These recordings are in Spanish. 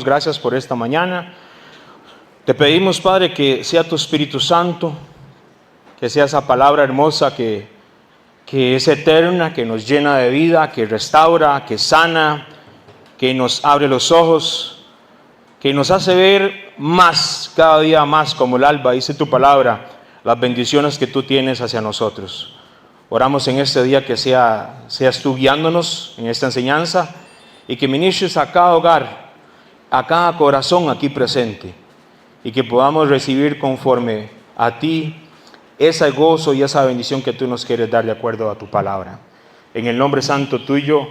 Gracias por esta mañana. Te pedimos, Padre, que sea tu Espíritu Santo, que sea esa palabra hermosa que es eterna, que nos llena de vida, que restaura, que sana, que nos abre los ojos, que nos hace ver más, cada día más como el alba, dice tu palabra, las bendiciones que tú tienes hacia nosotros. Oramos en este día que seas tú guiándonos en esta enseñanza y que ministres a cada hogar, a cada corazón aquí presente, y que podamos recibir conforme a ti ese gozo y esa bendición que tú nos quieres dar de acuerdo a tu palabra. En el nombre santo tuyo,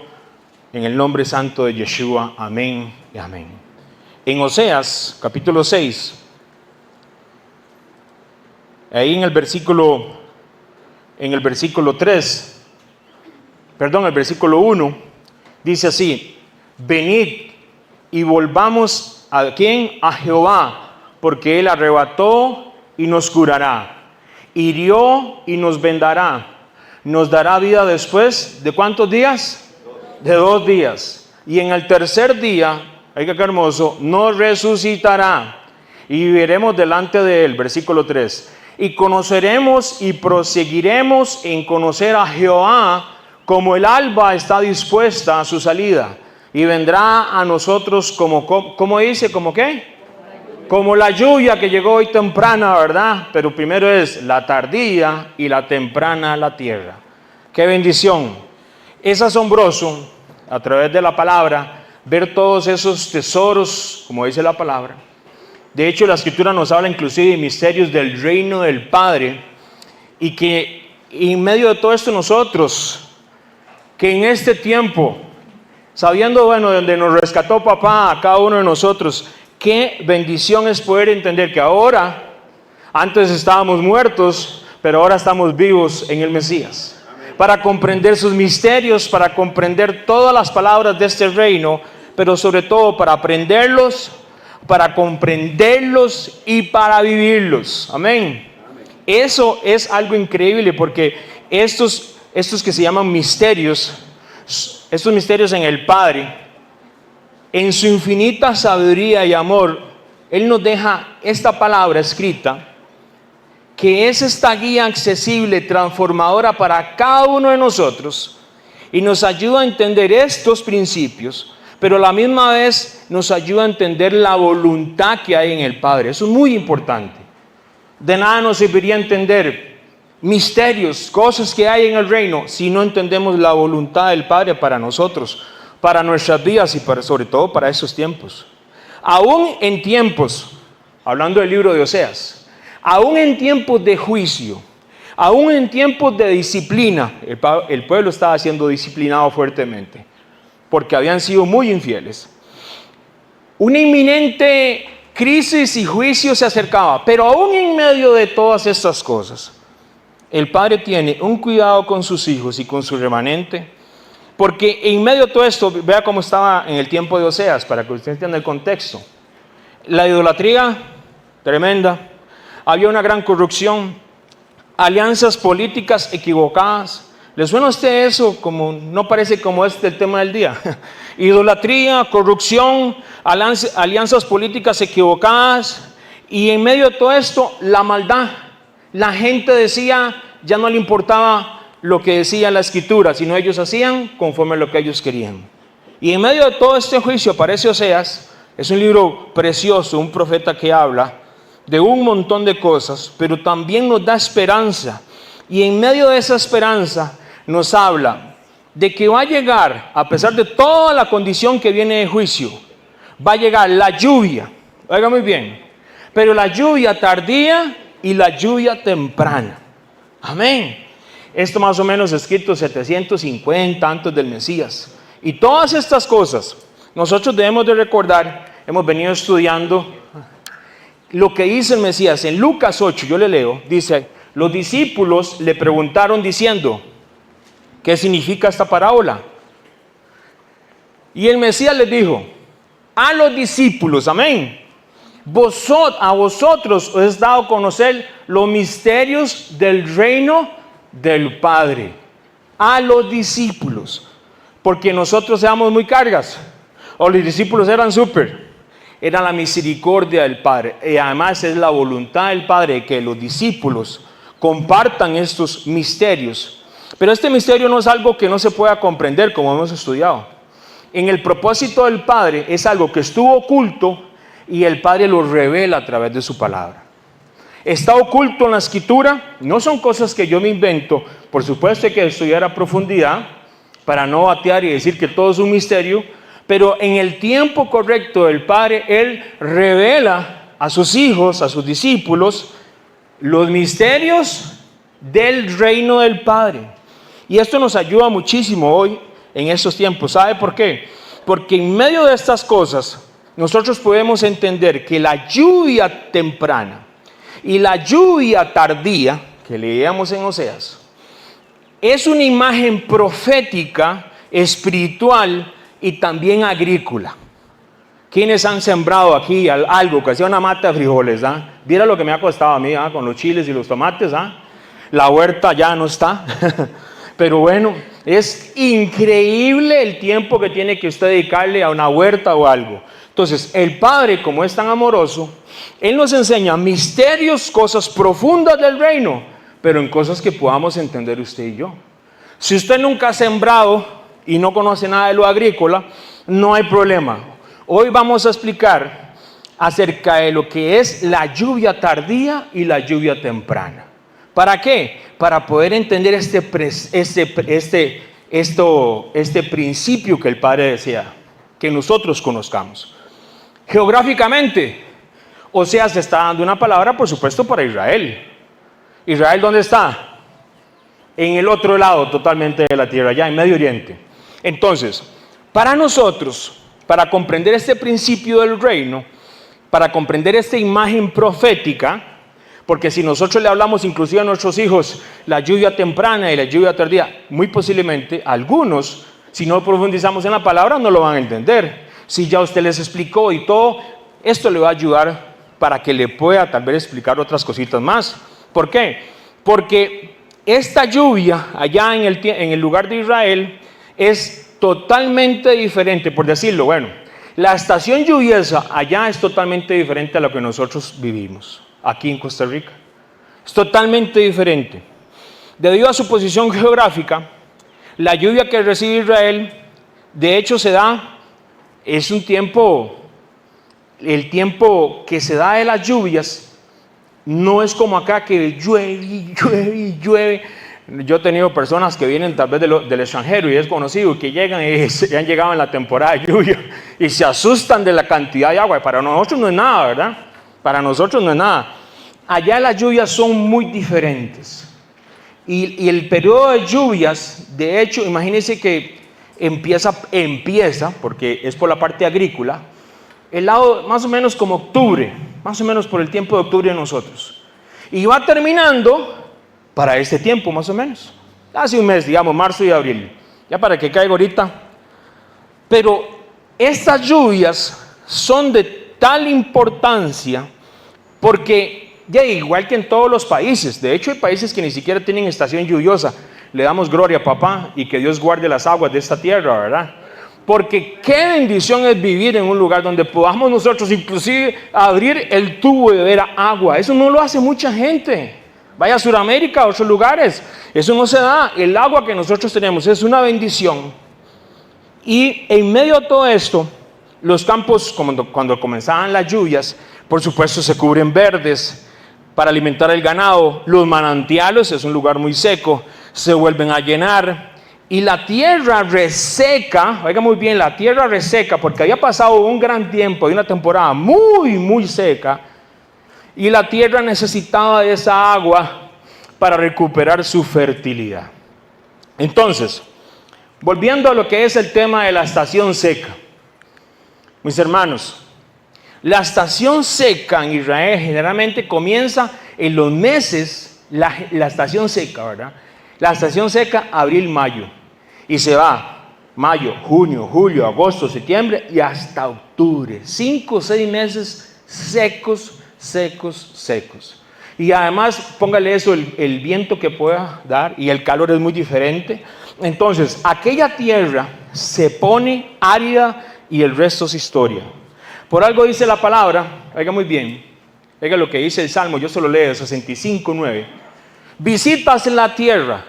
en el nombre santo de Yeshua, amén y amén. En Oseas, capítulo 6, ahí en el versículo 1, dice así: venid y volvamos ¿a quién? A Jehová, porque Él arrebató y nos curará, hirió y nos vendará, nos dará vida después ¿de cuántos días? De 2 días. Y en el tercer día, ay qué hermoso, nos resucitará y viviremos delante de Él. Versículo 3. Y conoceremos y proseguiremos en conocer a Jehová, como el alba está dispuesta a su salida. Y vendrá a nosotros como dice, ¿como qué? Como la lluvia que llegó hoy temprana, ¿verdad? Pero primero es la tardía y la temprana la tierra. ¡Qué bendición! Es asombroso, a través de la palabra, ver todos esos tesoros, como dice la palabra. De hecho, la Escritura nos habla inclusive de misterios del reino del Padre. Y que en medio de todo esto nosotros, que en este tiempo, sabiendo, de donde nos rescató papá, a cada uno de nosotros, qué bendición es poder entender que ahora, antes estábamos muertos, pero ahora estamos vivos en el Mesías. Amén. Para comprender sus misterios, para comprender todas las palabras de este reino, pero sobre todo para aprenderlos, para comprenderlos y para vivirlos. Amén. Amén. Eso es algo increíble, porque estos que se llaman misterios, estos misterios en el Padre, en su infinita sabiduría y amor, Él nos deja esta palabra escrita, que es esta guía accesible, transformadora para cada uno de nosotros, y nos ayuda a entender estos principios, pero a la misma vez nos ayuda a entender la voluntad que hay en el Padre. Eso es muy importante. De nada nos serviría entender misterios, cosas que hay en el reino, si no entendemos la voluntad del Padre para nosotros, para nuestras vidas y sobre todo para esos tiempos. Aún en tiempos, hablando del libro de Oseas, aún en tiempos de juicio, aún en tiempos de disciplina, el pueblo estaba siendo disciplinado fuertemente, porque habían sido muy infieles. Una inminente crisis y juicio se acercaba, pero aún en medio de todas estas cosas, el Padre tiene un cuidado con sus hijos y con su remanente, porque en medio de todo esto, vea cómo estaba en el tiempo de Oseas, para que usted entienda el contexto. La idolatría tremenda, había una gran corrupción, alianzas políticas equivocadas. ¿Le suena a usted eso? Como no parece como es el tema del día. Idolatría, corrupción, alianzas políticas equivocadas, y en medio de todo esto, la maldad. La gente decía, ya no le importaba lo que decía la Escritura, sino ellos hacían conforme a lo que ellos querían. Y en medio de todo este juicio aparece Oseas. Es un libro precioso, un profeta que habla de un montón de cosas, pero también nos da esperanza. Y en medio de esa esperanza nos habla de que va a llegar, a pesar de toda la condición que viene de juicio, va a llegar la lluvia. Oiga muy bien, pero la lluvia tardía y la lluvia temprana. Amén. Esto más o menos escrito 750 antes del Mesías. Y todas estas cosas nosotros debemos de recordar. Hemos venido estudiando lo que dice el Mesías. En Lucas 8, yo le leo, dice: los discípulos le preguntaron diciendo, ¿qué significa esta parábola? Y el Mesías les dijo a los discípulos, amén, a vosotros os es dado conocer los misterios del reino del Padre. A los discípulos, porque nosotros éramos muy cargas, o los discípulos eran súper. era la misericordia del Padre. Y además es la voluntad del Padre que los discípulos compartan estos misterios. Pero este misterio no es algo que no se pueda comprender, como hemos estudiado. En el propósito del Padre es algo que estuvo oculto y el Padre lo revela a través de su palabra. Está oculto en la Escritura, no son cosas que yo me invento. Por supuesto hay que estudiar a profundidad para no batear y decir que todo es un misterio, pero en el tiempo correcto del Padre, Él revela a sus hijos, a sus discípulos, los misterios del reino del Padre. Y esto nos ayuda muchísimo hoy en estos tiempos. ¿Sabe por qué? Porque en medio de estas cosas nosotros podemos entender que la lluvia temprana y la lluvia tardía que leíamos en Oseas es una imagen profética, espiritual y también agrícola. ¿Quiénes han sembrado aquí algo que hacía una mata de frijoles? Mira lo que me ha costado a mí con los chiles y los tomates. La huerta ya no está. Pero bueno, es increíble el tiempo que tiene que usted dedicarle a una huerta o algo. Entonces, el Padre, como es tan amoroso, Él nos enseña misterios, cosas profundas del reino, pero en cosas que podamos entender usted y yo. Si usted nunca ha sembrado y no conoce nada de lo agrícola, no hay problema. Hoy vamos a explicar acerca de lo que es la lluvia tardía y la lluvia temprana. ¿Para qué? Para poder entender este principio que el Padre desea que nosotros conozcamos. Geográficamente, Oseas se está dando una palabra, por supuesto, para Israel. ¿Israel dónde está? En el otro lado totalmente de la tierra, allá en Medio Oriente. Entonces, para nosotros, para comprender este principio del reino, para comprender esta imagen profética, porque si nosotros le hablamos inclusive a nuestros hijos la lluvia temprana y la lluvia tardía, muy posiblemente algunos, si no profundizamos en la palabra, no lo van a entender. Si ya usted les explicó y todo, esto le va a ayudar para que le pueda tal vez explicar otras cositas más. ¿Por qué? Porque esta lluvia allá en el lugar de Israel es totalmente diferente, por decirlo, bueno, la estación lluviosa allá es totalmente diferente a lo que nosotros vivimos aquí en Costa Rica. Es totalmente diferente. Debido a su posición geográfica, la lluvia que recibe Israel, de hecho es un tiempo, el tiempo que se da de las lluvias, no es como acá que llueve y llueve y llueve. Yo he tenido personas que vienen tal vez del extranjero y es conocido que llegan y ya han llegado en la temporada de lluvia y se asustan de la cantidad de agua. Para nosotros no es nada, ¿verdad? Para nosotros no es nada. Allá las lluvias son muy diferentes. Y el periodo de lluvias, de hecho, imagínense que empieza, porque es por la parte agrícola, el lado más o menos como octubre, más o menos por el tiempo de octubre de nosotros. Y va terminando para este tiempo más o menos. Hace un mes, digamos, marzo y abril. Ya para que caiga ahorita. Pero estas lluvias son de tal importancia porque, ya igual que en todos los países, de hecho hay países que ni siquiera tienen estación lluviosa. Le damos gloria a papá y que Dios guarde las aguas de esta tierra, ¿verdad? Porque qué bendición es vivir en un lugar donde podamos nosotros inclusive abrir el tubo y beber agua. Eso no lo hace mucha gente. Vaya a Sudamérica, a otros lugares. Eso no se da. El agua que nosotros tenemos es una bendición. Y en medio de todo esto, los campos, cuando comenzaban las lluvias, por supuesto se cubren verdes para alimentar el ganado. Los manantiales, es un lugar muy seco, se vuelven a llenar. Y la tierra reseca, oiga muy bien, la tierra reseca, porque había pasado un gran tiempo, de una temporada muy, muy seca, y la tierra necesitaba de esa agua para recuperar su fertilidad. Entonces, volviendo a lo que es el tema de la estación seca, mis hermanos, la estación seca en Israel generalmente comienza en los meses, la estación seca, ¿verdad? La estación seca, abril, mayo, y se va mayo, junio, julio, agosto, septiembre y hasta octubre. 5 o 6 meses secos, secos, secos. Y además, póngale eso, el viento que pueda dar y el calor es muy diferente. Entonces, aquella tierra se pone árida y el resto es historia. Por algo dice la palabra, oiga muy bien, oiga lo que dice el Salmo, yo se lo leo, 65:9. Visitas la tierra,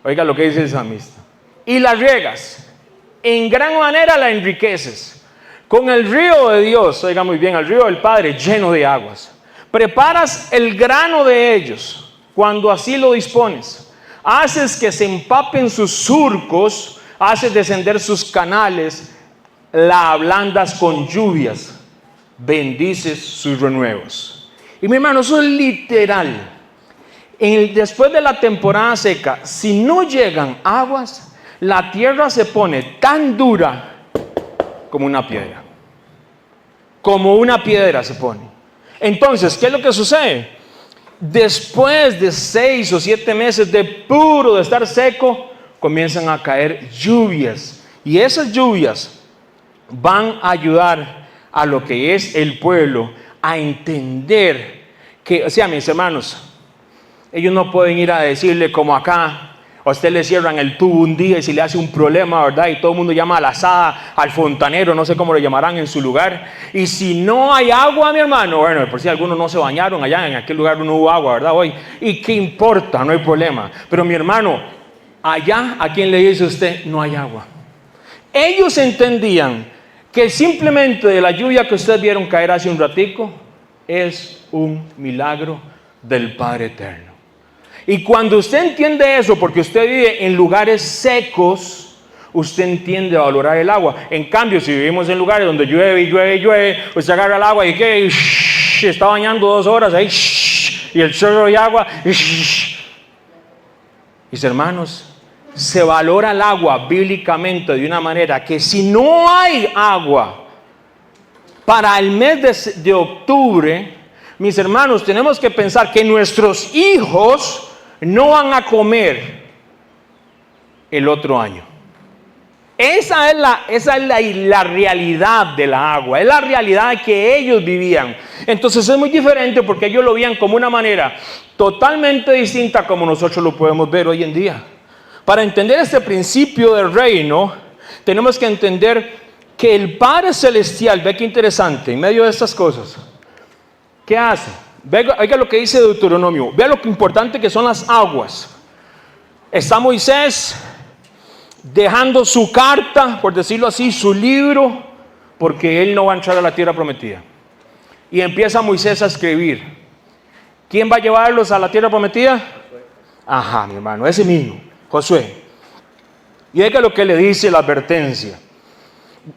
oiga lo que dice el salmista, y la riegas, en gran manera la enriqueces, con el río de Dios, oiga muy bien, el río del Padre lleno de aguas. Preparas el grano de ellos, cuando así lo dispones. Haces que se empapen sus surcos, haces descender sus canales, la ablandas con lluvias, bendices sus renuevos. Y mi hermano, eso es literal. Después de la temporada seca, si no llegan aguas, la tierra se pone tan dura como una piedra. Como una piedra se pone. Entonces, ¿qué es lo que sucede? Después de 6 o 7 meses de puro de estar seco, comienzan a caer lluvias. Y esas lluvias van a ayudar a lo que es el pueblo a entender que, o sea, mis hermanos, ellos no pueden ir a decirle como acá, a usted le cierran el tubo un día y si le hace un problema, ¿verdad? Y todo el mundo llama a la asada, al fontanero, no sé cómo lo llamarán en su lugar. Y si no hay agua, mi hermano, bueno, por si algunos no se bañaron allá, en aquel lugar no hubo agua, ¿verdad? Hoy, ¿y qué importa? No hay problema. Pero mi hermano, allá, ¿a quién le dice usted? No hay agua. Ellos entendían que simplemente de la lluvia que ustedes vieron caer hace un ratico, es un milagro del Padre Eterno. Y cuando usted entiende eso, porque usted vive en lugares secos, usted entiende a valorar el agua. En cambio, si vivimos en lugares donde llueve y llueve y llueve, usted agarra el agua y ¿qué? Está bañando 2 horas ahí, y el chorro de agua. Mis hermanos, se valora el agua bíblicamente de una manera que si no hay agua para el mes de octubre, mis hermanos, tenemos que pensar que nuestros hijos no van a comer el otro año. Esa es la realidad de la agua, es la realidad que ellos vivían. Entonces es muy diferente porque ellos lo veían como una manera totalmente distinta como nosotros lo podemos ver hoy en día. Para entender este principio del reino, tenemos que entender que el Padre Celestial, ve qué interesante, en medio de estas cosas, ¿qué hace? Oiga lo que dice Deuteronomio, vea lo que importante que son las aguas. Está Moisés dejando su carta, por decirlo así, su libro, porque él no va a entrar a la tierra prometida. Y empieza Moisés a escribir. ¿Quién va a llevarlos a la tierra prometida? Ajá, mi hermano, ese mismo, Josué. Y oiga lo que le dice la advertencia.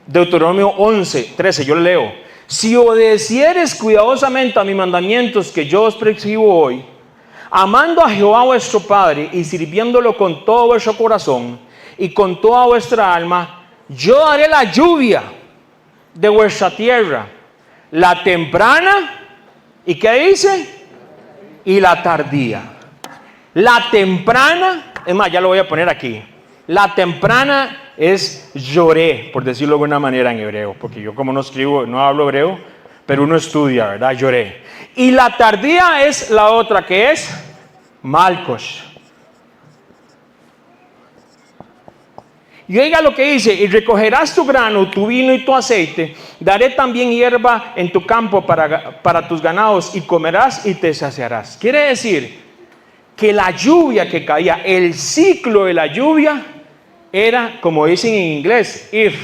Deuteronomio 11:13, yo le leo. Si obedecieres cuidadosamente a mis mandamientos que yo os prescribo hoy, amando a Jehová vuestro Padre y sirviéndolo con todo vuestro corazón y con toda vuestra alma, yo daré la lluvia de vuestra tierra, la temprana, ¿y qué dice? Y la tardía. La temprana, es más, ya lo voy a poner aquí. La temprana es lloré, por decirlo de alguna manera en hebreo, porque yo como no escribo, no hablo hebreo, pero uno estudia, ¿verdad? Lloré. Y la tardía es la otra, que es Malkosh. Y oiga lo que dice, y recogerás tu grano, tu vino y tu aceite, daré también hierba en tu campo para tus ganados, y comerás y te saciarás. Quiere decir que la lluvia que caía, el ciclo de la lluvia, era, como dicen en inglés, if.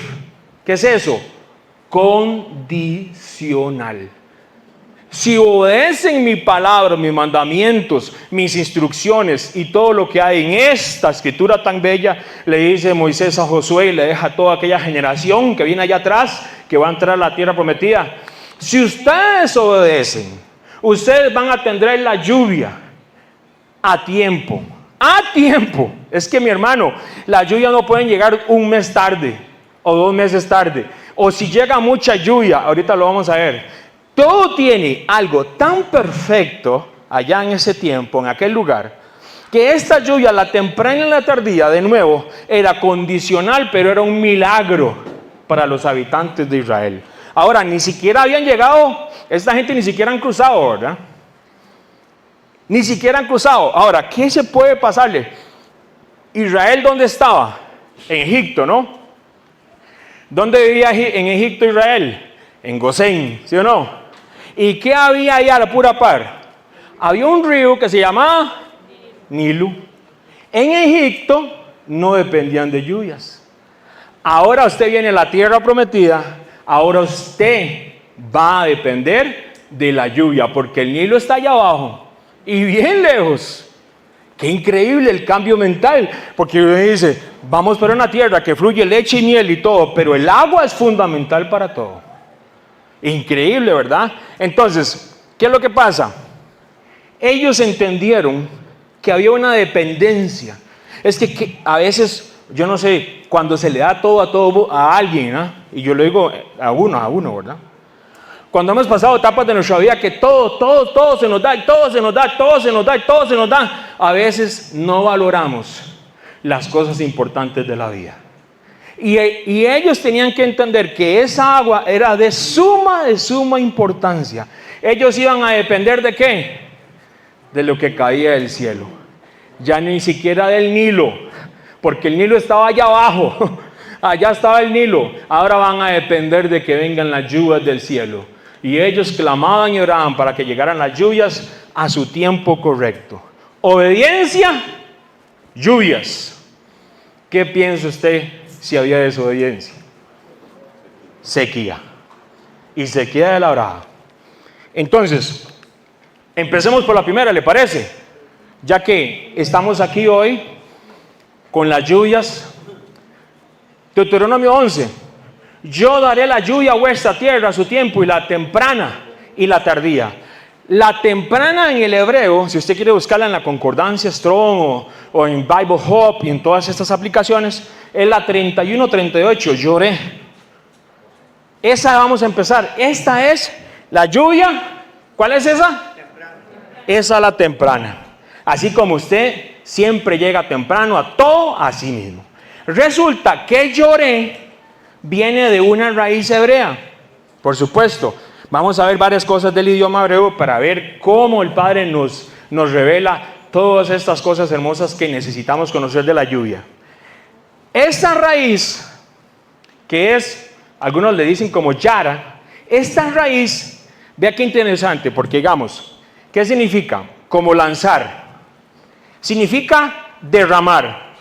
¿Qué es eso? Condicional. Si obedecen mi palabra, mis mandamientos, mis instrucciones y todo lo que hay en esta escritura tan bella, le dice Moisés a Josué y le deja a toda aquella generación que viene allá atrás, que va a entrar a la tierra prometida. Si ustedes obedecen, ustedes van a tener la lluvia a tiempo. A tiempo. Es que mi hermano, la lluvia no puede llegar un mes tarde o 2 meses tarde. O si llega mucha lluvia, ahorita lo vamos a ver. Todo tiene algo tan perfecto allá en ese tiempo, en aquel lugar, que esta lluvia, la temprana y la tardía, de nuevo, era condicional, pero era un milagro para los habitantes de Israel. Ahora, ni siquiera habían llegado, esta gente ni siquiera han cruzado, ¿verdad? Ni siquiera han cruzado. Ahora, ¿qué se puede pasarle? Israel, ¿dónde estaba? En Egipto, ¿no? ¿Dónde vivía en Egipto Israel? en Gosén, ¿sí o no? ¿Y qué había ahí a la pura par? Había un río que se llamaba Nilo. En Egipto no dependían de lluvias. Ahora usted viene a la tierra prometida, ahora usted va a depender de la lluvia, porque el Nilo está allá abajo y bien lejos. Qué increíble el cambio mental, porque uno dice, vamos para una tierra que fluye leche y miel y todo, pero el agua es fundamental para todo. Increíble, ¿verdad? Entonces, ¿qué es lo que pasa? Ellos entendieron que había una dependencia. Es que a veces, yo no sé, cuando se le da todo a alguien, ¿eh? Y yo lo digo a uno, ¿verdad? Cuando hemos pasado etapas de nuestra vida que todo se nos da, y todo se nos da, todo se nos da, y todo se nos da, a veces no valoramos las cosas importantes de la vida. Y ellos tenían que entender que esa agua era de suma importancia. Ellos iban a depender ¿de qué? De lo que caía del cielo. Ya ni siquiera del Nilo, porque el Nilo estaba allá abajo. Allá estaba el Nilo. Ahora van a depender de que vengan las lluvias del cielo. Y ellos clamaban y oraban para que llegaran las lluvias a su tiempo correcto. Obediencia, lluvias. ¿Qué piensa usted si había desobediencia? Sequía. Y sequía de la brava. Entonces, empecemos por la primera, ¿le parece? Ya que estamos aquí hoy con las lluvias. Deuteronomio 11. Yo daré la lluvia a vuestra tierra a su tiempo, y la temprana y la tardía. La temprana en el hebreo, si usted quiere buscarla en la concordancia Strong o en Bible Hub y en todas estas aplicaciones, es la 31-38, lloré. Esa vamos a empezar. Esta es la lluvia. ¿Cuál es esa? Temprana. Esa es la temprana. Así como usted siempre llega temprano a todo, así mismo. Resulta que lloré viene de una raíz hebrea. Por supuesto, vamos a ver varias cosas del idioma hebreo para ver cómo el Padre nos revela todas estas cosas hermosas que necesitamos conocer de la lluvia. Esta raíz, que es, algunos le dicen como yara, esta raíz, vea qué interesante, porque digamos, ¿qué significa? Como lanzar. Significa derramar.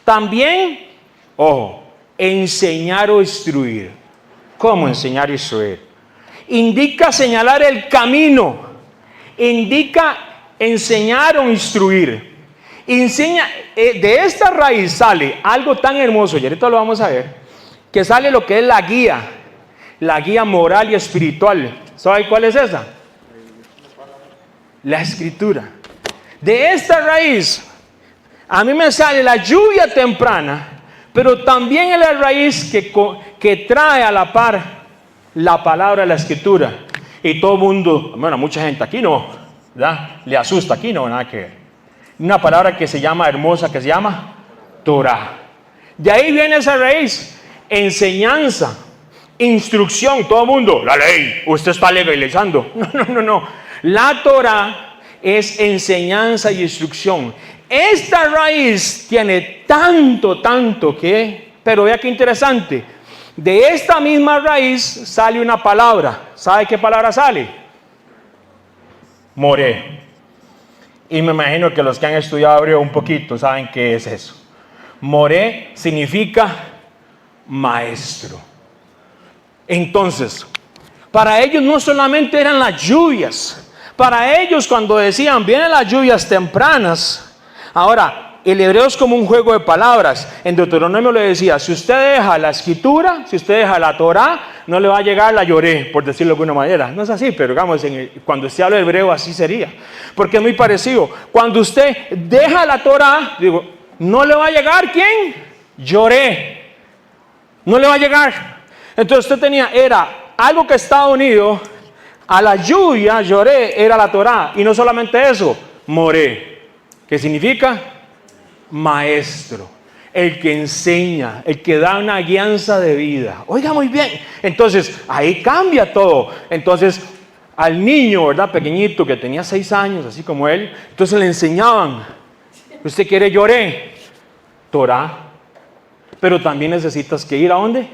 También, ojo, enseñar o instruir. ¿Cómo enseñar o instruir? Indica señalar el camino. Indica enseñar o instruir. De esta raíz sale algo tan hermoso, y ahorita lo vamos a ver, que sale lo que es la guía moral y espiritual. ¿Sabe cuál es esa? La escritura. De esta raíz, a mí me sale la lluvia temprana, pero también es la raíz que trae a la par la palabra de la escritura. Y todo el mundo, bueno, mucha gente aquí no, ¿verdad? Le asusta, aquí no, nada que ver. Una palabra que se llama hermosa, que se llama Torah. De ahí viene esa raíz, enseñanza, instrucción, todo el mundo, la ley, usted está legalizando. No. La Torah es enseñanza y instrucción. Esta raíz tiene tanto que, pero vea qué interesante, de esta misma raíz sale una palabra. ¿Sabe qué palabra sale? Moré. Y me imagino que los que han estudiado hebreo un poquito saben qué es eso. Moré significa maestro. Entonces, para ellos no solamente eran las lluvias, para ellos cuando decían vienen las lluvias tempranas. Ahora, el hebreo es como un juego de palabras. En Deuteronomio le decía, si usted deja la escritura, si usted deja la Torah, no le va a llegar la lloré, por decirlo de alguna manera. No es así, pero digamos, cuando usted habla hebreo así sería. Porque es muy parecido. Cuando usted deja la Torah, digo, no le va a llegar, ¿quién? Lloré. No le va a llegar. Entonces usted era algo que estaba unido a la lluvia, lloré, era la Torah. Y no solamente eso, moré. ¿Qué significa? Maestro, el que enseña, el que da una guianza de vida. Oiga, muy bien. Entonces, ahí cambia todo. Entonces, al niño, ¿verdad? Pequeñito, que tenía 6 años, así como él, entonces le enseñaban, ¿usted quiere lloré? Torah. Pero también necesitas que ir ¿a dónde?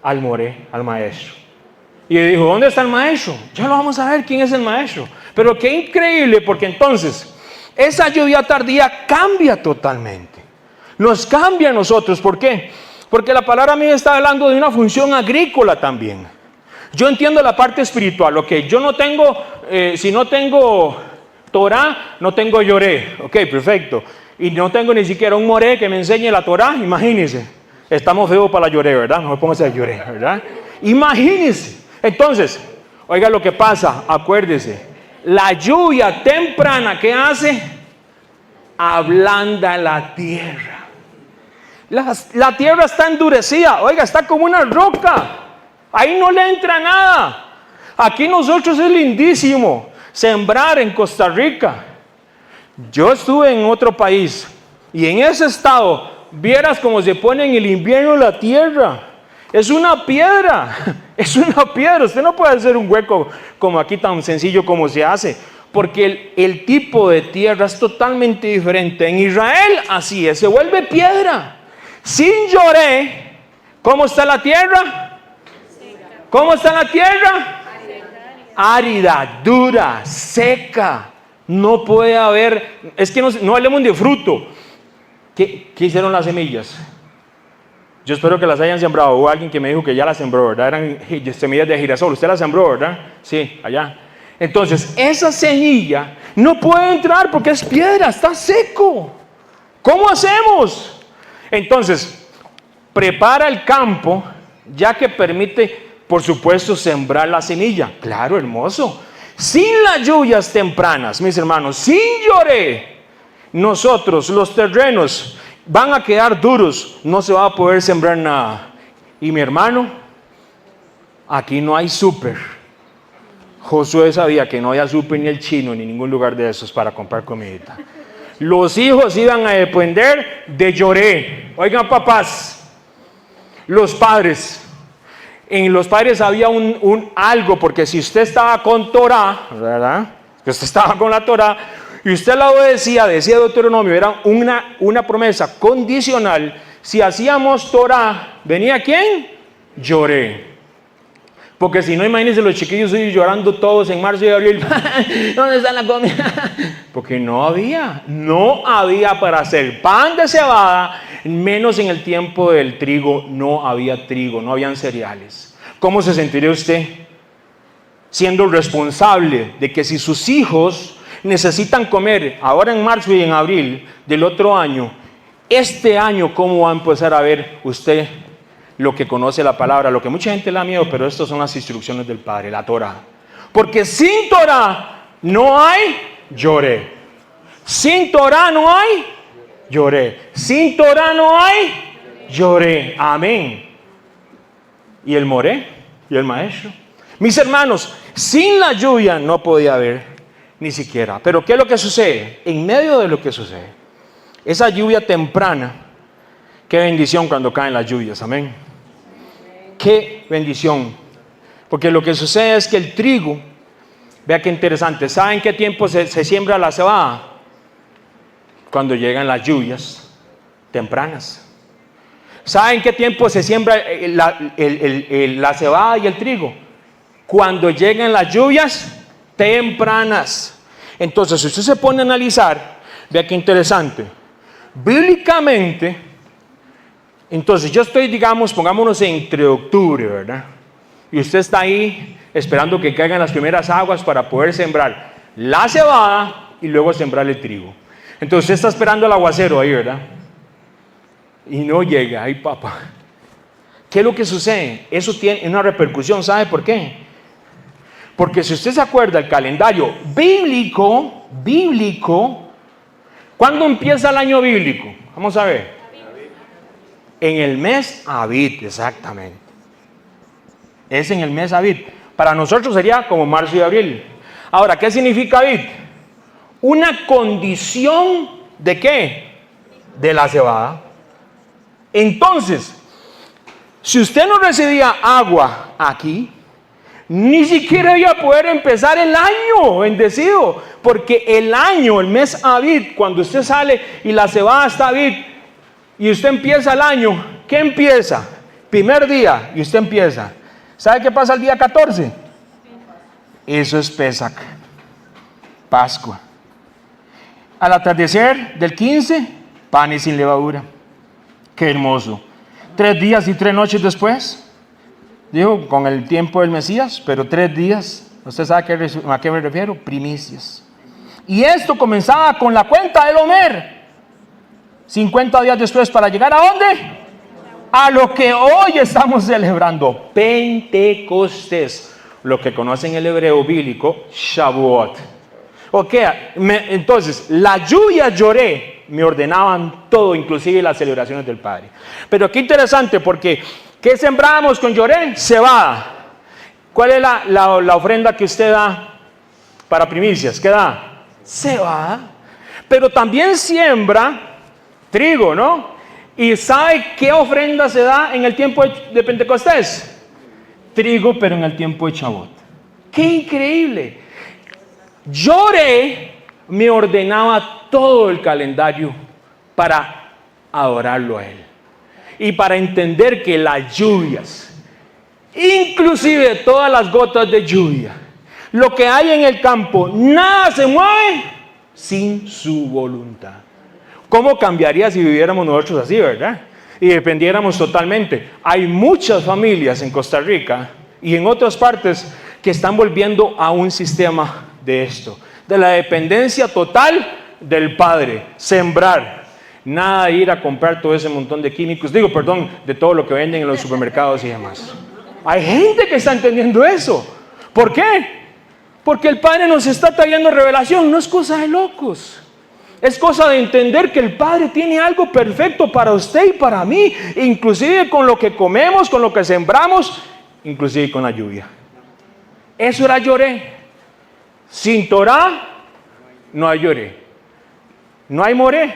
Al moré, al maestro. Y dijo, ¿dónde está el maestro? Ya lo vamos a ver quién es el maestro. Pero qué increíble, porque entonces esa lluvia tardía cambia totalmente. Nos cambia a nosotros. ¿Por qué? Porque la palabra a mí me está hablando de una función agrícola también. Yo entiendo la parte espiritual. Ok, yo no tengo, si no tengo Torah, no tengo Lloré. Ok, perfecto. Y no tengo ni siquiera un moré que me enseñe la Torah. Imagínense. Estamos feos para la Lloré, ¿verdad? No me pongas a Lloré, ¿verdad? Imagínense. Entonces, oiga lo que pasa, acuérdese, la lluvia temprana, ¿qué hace? Ablanda la tierra. La tierra está endurecida, oiga, está como una roca, ahí no le entra nada. Aquí nosotros es lindísimo sembrar en Costa Rica. Yo estuve en otro país y en ese estado, vieras cómo se pone en el invierno la tierra. Es una piedra, es una piedra. Usted no puede hacer un hueco como aquí tan sencillo como se hace, porque el tipo de tierra es totalmente diferente. En Israel así es, se vuelve piedra. Sin Lloré, ¿cómo está la tierra? ¿Cómo está la tierra? Árida, dura, seca. No puede haber, es que no hablemos de fruto. ¿Qué hicieron las semillas? Yo espero que las hayan sembrado. Hubo alguien que me dijo que ya las sembró, ¿verdad? Eran semillas de girasol. Usted las sembró, ¿verdad? Sí, allá. Entonces, esa semilla no puede entrar porque es piedra, está seco. ¿Cómo hacemos? Entonces, prepara el campo, ya que permite, por supuesto, sembrar la semilla. Claro, hermoso. Sin las lluvias tempranas, mis hermanos, sin Lloré, nosotros, los terrenos, van a quedar duros, no se va a poder sembrar nada. Y mi hermano, aquí no hay súper. Josué sabía que no había súper ni el chino ni ningún lugar de esos para comprar comidita. Los hijos iban a depender de Lloré. Oigan, papás, los padres, en los padres había un algo, porque si usted estaba con Torah, ¿verdad? Que usted estaba con la Torah y usted la obedecía, decía Deuteronomio, era una promesa condicional. Si hacíamos Torah, ¿venía quién? Lloré. Porque si no, imagínense los chiquillos llorando todos en marzo y abril. ¿Dónde está la comida? Porque no había para hacer pan de cebada, menos en el tiempo del trigo, no había trigo, no habían cereales. ¿Cómo se sentiría usted siendo responsable de que si sus hijos necesitan comer ahora en marzo y en abril del otro año, este año cómo va a empezar a ver usted lo que conoce la palabra, lo que mucha gente le da miedo, pero estas son las instrucciones del Padre, la Torah? Porque sin Torah no hay Lloré. Sin Torah no hay Lloré. Sin Torah no hay Lloré. Amén. ¿Y el moré? ¿Y el maestro? Mis hermanos, sin la lluvia no podía haber ni siquiera. Pero ¿qué es lo que sucede? En medio de lo que sucede, esa lluvia temprana, qué bendición cuando caen las lluvias, amén. Qué bendición. Porque lo que sucede es que el trigo, vea qué interesante, ¿saben qué tiempo se siembra la cebada? Cuando llegan las lluvias tempranas. ¿Saben qué tiempo se siembra la cebada y el trigo? Cuando llegan las lluvias tempranas. Entonces, si usted se pone a analizar, vea qué interesante. Bíblicamente, entonces yo estoy, digamos, pongámonos entre octubre, ¿verdad? Y usted está ahí esperando que caigan las primeras aguas para poder sembrar la cebada y luego sembrar el trigo. Entonces usted está esperando el aguacero ahí, ¿verdad? Y no llega, ay papá. ¿Qué es lo que sucede? Eso tiene una repercusión, ¿sabe por qué? Porque si usted se acuerda el calendario bíblico, ¿cuándo empieza el año bíblico? Vamos a ver. En el mes Abib, exactamente. Es en el mes Abib. Para nosotros sería como marzo y abril. Ahora, ¿qué significa Abib? Una condición ¿de qué? De la cebada. Entonces, si usted no recibía agua aquí, ni siquiera iba a poder empezar el año bendecido, porque el año, el mes Abib, cuando usted sale y la cebada está Abib y usted empieza el año, ¿qué empieza? Primer día y usted empieza, ¿Sabe qué pasa el día 14? Eso es Pesach, Pascua. Al atardecer del 15, panes sin levadura. Qué hermoso. 3 días y 3 noches después, digo, con el tiempo del Mesías, pero 3 días, ¿usted sabe a qué me refiero? Primicias. Y esto comenzaba con la cuenta del Homer. 50 días después, ¿para llegar a dónde? A lo que hoy estamos celebrando, Pentecostés, lo que conocen el hebreo bíblico, Shavuot. Ok, entonces, la lluvia lloré, me ordenaban todo, inclusive las celebraciones del Padre. Pero qué interesante, porque ¿qué sembramos con lloré? Cebada. ¿Cuál es la ofrenda que usted da para primicias? ¿Qué da? Cebada. Pero también siembra trigo, ¿no? ¿Y sabe qué ofrenda se da en el tiempo de Pentecostés? Trigo, pero en el tiempo de Shavuot. ¡Qué increíble! Lloré, me ordenaba todo el calendario para adorarlo a Él. Y para entender que las lluvias, inclusive todas las gotas de lluvia, lo que hay en el campo, nada se mueve sin su voluntad. ¿Cómo cambiaría si viviéramos nosotros así, verdad? Y dependiéramos totalmente. Hay muchas familias en Costa Rica y en otras partes que están volviendo a un sistema de esto, de la dependencia total del Padre, sembrar, nada de ir a comprar todo ese montón de químicos, de todo lo que venden en los supermercados y demás. Hay gente que está entendiendo eso. ¿Por qué? Porque el Padre nos está trayendo revelación, no es cosa de locos. Es cosa de entender que el Padre tiene algo perfecto para usted y para mí, inclusive con lo que comemos, con lo que sembramos, inclusive con la lluvia. Eso era lloré. Sin Torah no hay lloré. No hay moré.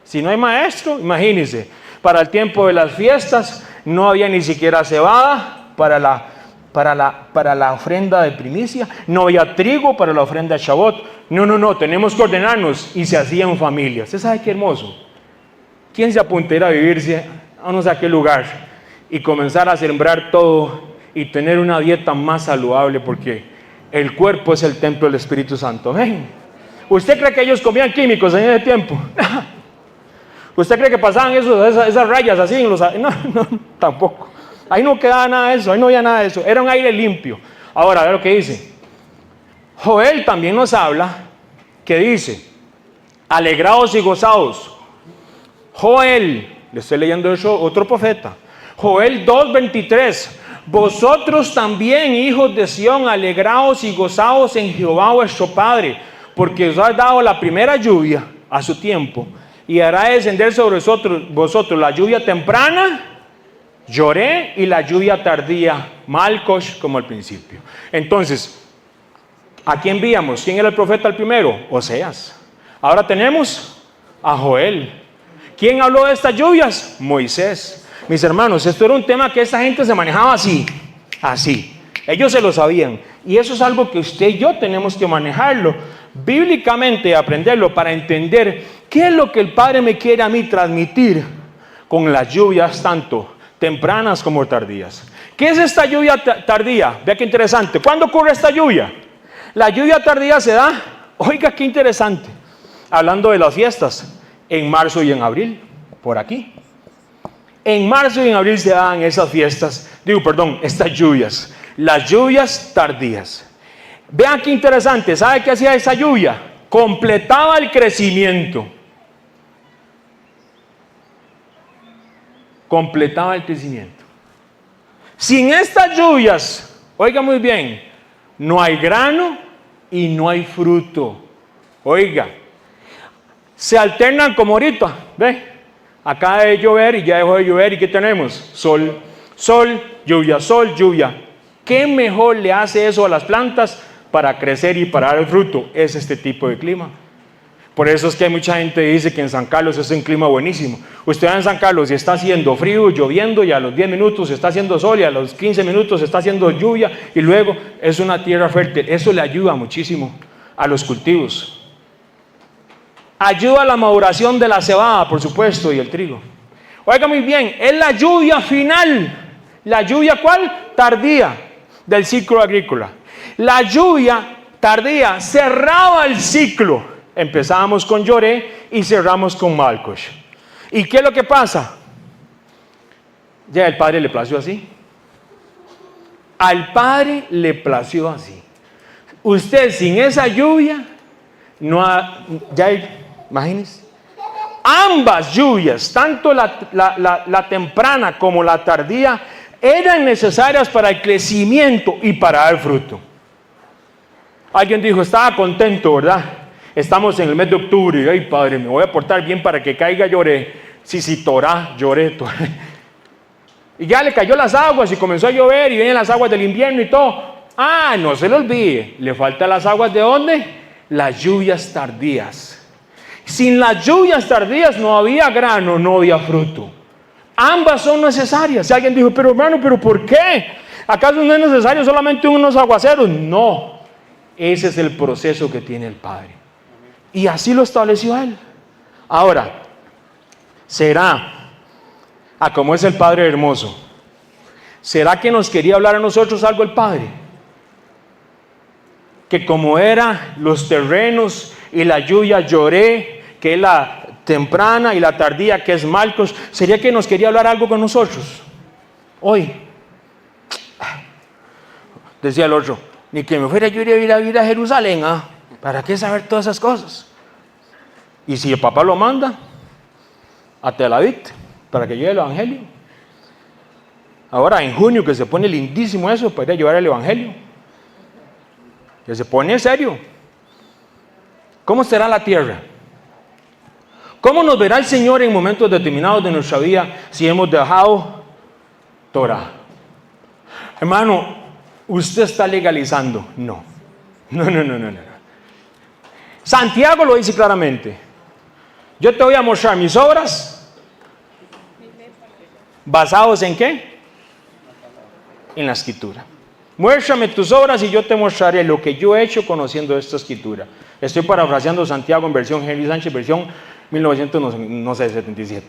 Si no hay maestro, imagínense, para el tiempo de las fiestas no había ni siquiera cebada para la ofrenda de primicia, no había trigo para la ofrenda de Shavuot. No, tenemos que ordenarnos, y se hacía en familia. ¿Usted sabe qué hermoso? ¿Quién se apuntará a vivirse a no sé qué lugar y comenzar a sembrar todo y tener una dieta más saludable? Porque el cuerpo es el templo del Espíritu Santo. ¿Ven? ¿Usted cree que ellos comían químicos en ese tiempo? ¿Usted cree que pasaban esas rayas así en los... No, tampoco. Ahí no quedaba nada de eso, ahí no había nada de eso. Era un aire limpio. Ahora, ve lo que dice. Joel también nos habla, que dice, alegraos y gozaos. Joel, le estoy leyendo eso, otro profeta. Joel 2:23. Vosotros también, hijos de Sión, alegraos y gozaos en Jehová vuestro Padre, porque os ha dado la primera lluvia a su tiempo, y hará descender sobre vosotros la lluvia temprana, lloré, y la lluvia tardía, Malcosh, como al principio. Entonces, ¿a quién enviamos? ¿Quién era el profeta el primero? Oseas. Ahora tenemos a Joel. ¿Quién habló de estas lluvias? Moisés. Mis hermanos, esto era un tema que esta gente se manejaba así. Ellos se lo sabían. Y eso es algo que usted y yo tenemos que manejarlo bíblicamente, aprenderlo para entender qué es lo que el Padre me quiere a mí transmitir con las lluvias tanto tempranas como tardías. ¿Qué es esta lluvia tardía? Vea qué interesante. ¿Cuándo ocurre esta lluvia? La lluvia tardía se da, oiga qué interesante, hablando de las fiestas, en marzo y en abril, por aquí. En marzo y en abril se dan esas fiestas, estas lluvias, las lluvias tardías. Vean qué interesante, ¿sabe qué hacía esa lluvia? Completaba el crecimiento. Completaba el crecimiento. Sin estas lluvias, oiga muy bien, no hay grano y no hay fruto. Oiga, se alternan como ahorita, ¿ve? Acaba de llover y ya dejó de llover, ¿y qué tenemos? Sol, lluvia, sol, lluvia. ¿Qué mejor le hace eso a las plantas para crecer y para dar el fruto? Es este tipo de clima. Por eso es que hay mucha gente que dice que en San Carlos es un clima buenísimo. Usted va en San Carlos y está haciendo frío, lloviendo, y a los 10 minutos está haciendo sol, y a los 15 minutos está haciendo lluvia, y luego es una tierra fértil. Eso le ayuda muchísimo a los cultivos. Ayuda a la maduración de la cebada, por supuesto, y el trigo. Oiga muy bien, es la lluvia final La lluvia, ¿cuál? Tardía del ciclo agrícola. La lluvia tardía cerraba el ciclo. Empezábamos con Lloré y cerramos con Malkush. ¿Y qué es lo que pasa? Ya el Padre le plació así. Al Padre le plació así. Usted sin esa lluvia, imagínense. Ambas lluvias, tanto la temprana como la tardía, eran necesarias para el crecimiento y para dar fruto. Alguien dijo, estaba contento, ¿verdad? Estamos en el mes de octubre, y ay Padre, me voy a portar bien para que caiga Lloré. Sí, Torá, Lloré. Y ya le cayó las aguas y comenzó a llover y vienen las aguas del invierno y todo. No se le olvide, le faltan las aguas ¿de dónde? Las lluvias tardías. Sin las lluvias tardías no había grano, no había fruto. Ambas son necesarias. Si alguien dijo, pero hermano, ¿pero por qué? ¿Acaso no es necesario solamente unos aguaceros? No, ese es el proceso que tiene el Padre. Y así lo estableció Él. Ahora, será, como es el Padre hermoso, ¿será que nos quería hablar a nosotros algo el Padre? Que como eran los terrenos y la lluvia Lloré, que es la temprana, y la tardía, que es Malkush, ¿sería que nos quería hablar algo con nosotros? Hoy. Decía el otro, ni que me fuera yo a ir a Jerusalén, ¿para qué saber todas esas cosas? Y si el papá lo manda, a Tel Aviv, para que lleve el Evangelio. Ahora en junio, que se pone lindísimo eso, para ir a llevar el Evangelio. Que se pone en serio. ¿Cómo será la tierra? ¿Cómo nos verá el Señor en momentos determinados de nuestra vida si hemos dejado Torah? Hermano, ¿usted está legalizando? No. Santiago lo dice claramente. Yo te voy a mostrar mis obras. ¿Basados en qué? En la Escritura. Muéstrame tus obras y yo te mostraré lo que yo he hecho conociendo esta Escritura. Estoy parafraseando Santiago en versión Henry Sánchez, versión 1977.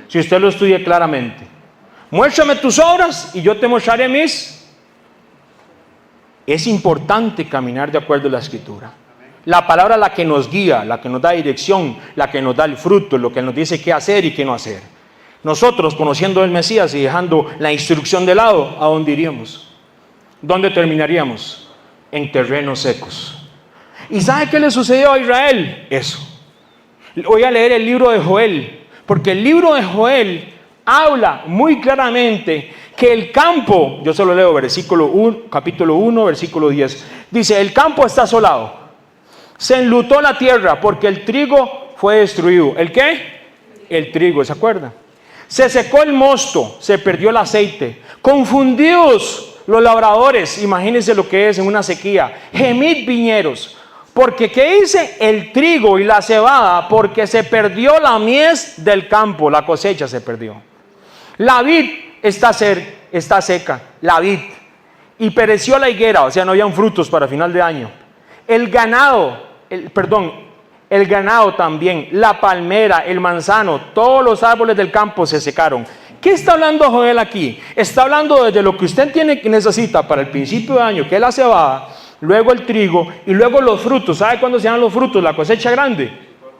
Si usted lo estudia claramente. Muéstrame tus obras y yo te mostraré mis. Es importante caminar de acuerdo a la Escritura. La palabra es la que nos guía, la que nos da dirección, la que nos da el fruto, lo que nos dice qué hacer y qué no hacer. Nosotros, conociendo el Mesías y dejando la instrucción de lado, ¿a dónde iríamos? ¿Dónde terminaríamos? En terrenos secos. ¿Y sabe qué le sucedió a Israel? Eso. Voy a leer el libro de Joel, porque el libro de Joel habla muy claramente que el campo, yo se lo leo, capítulo 1, versículo 10, dice, el campo está asolado, se enlutó la tierra porque el trigo fue destruido. ¿El qué? El trigo, ¿se acuerda? Se secó el mosto, se perdió el aceite, confundidos los labradores, imagínense lo que es en una sequía, gemid viñeros, porque ¿qué dice? El trigo y la cebada, porque se perdió la mies del campo, la cosecha se perdió. La vid está seca, la vid, y pereció la higuera, o sea, no habían frutos para final de año. El ganado también, la palmera, el manzano, todos los árboles del campo se secaron. ¿Qué está hablando Joel aquí? Está hablando desde lo que usted necesita para el principio de año, que es la cebada, luego el trigo y luego los frutos. ¿Sabe cuándo se dan los frutos? La cosecha grande,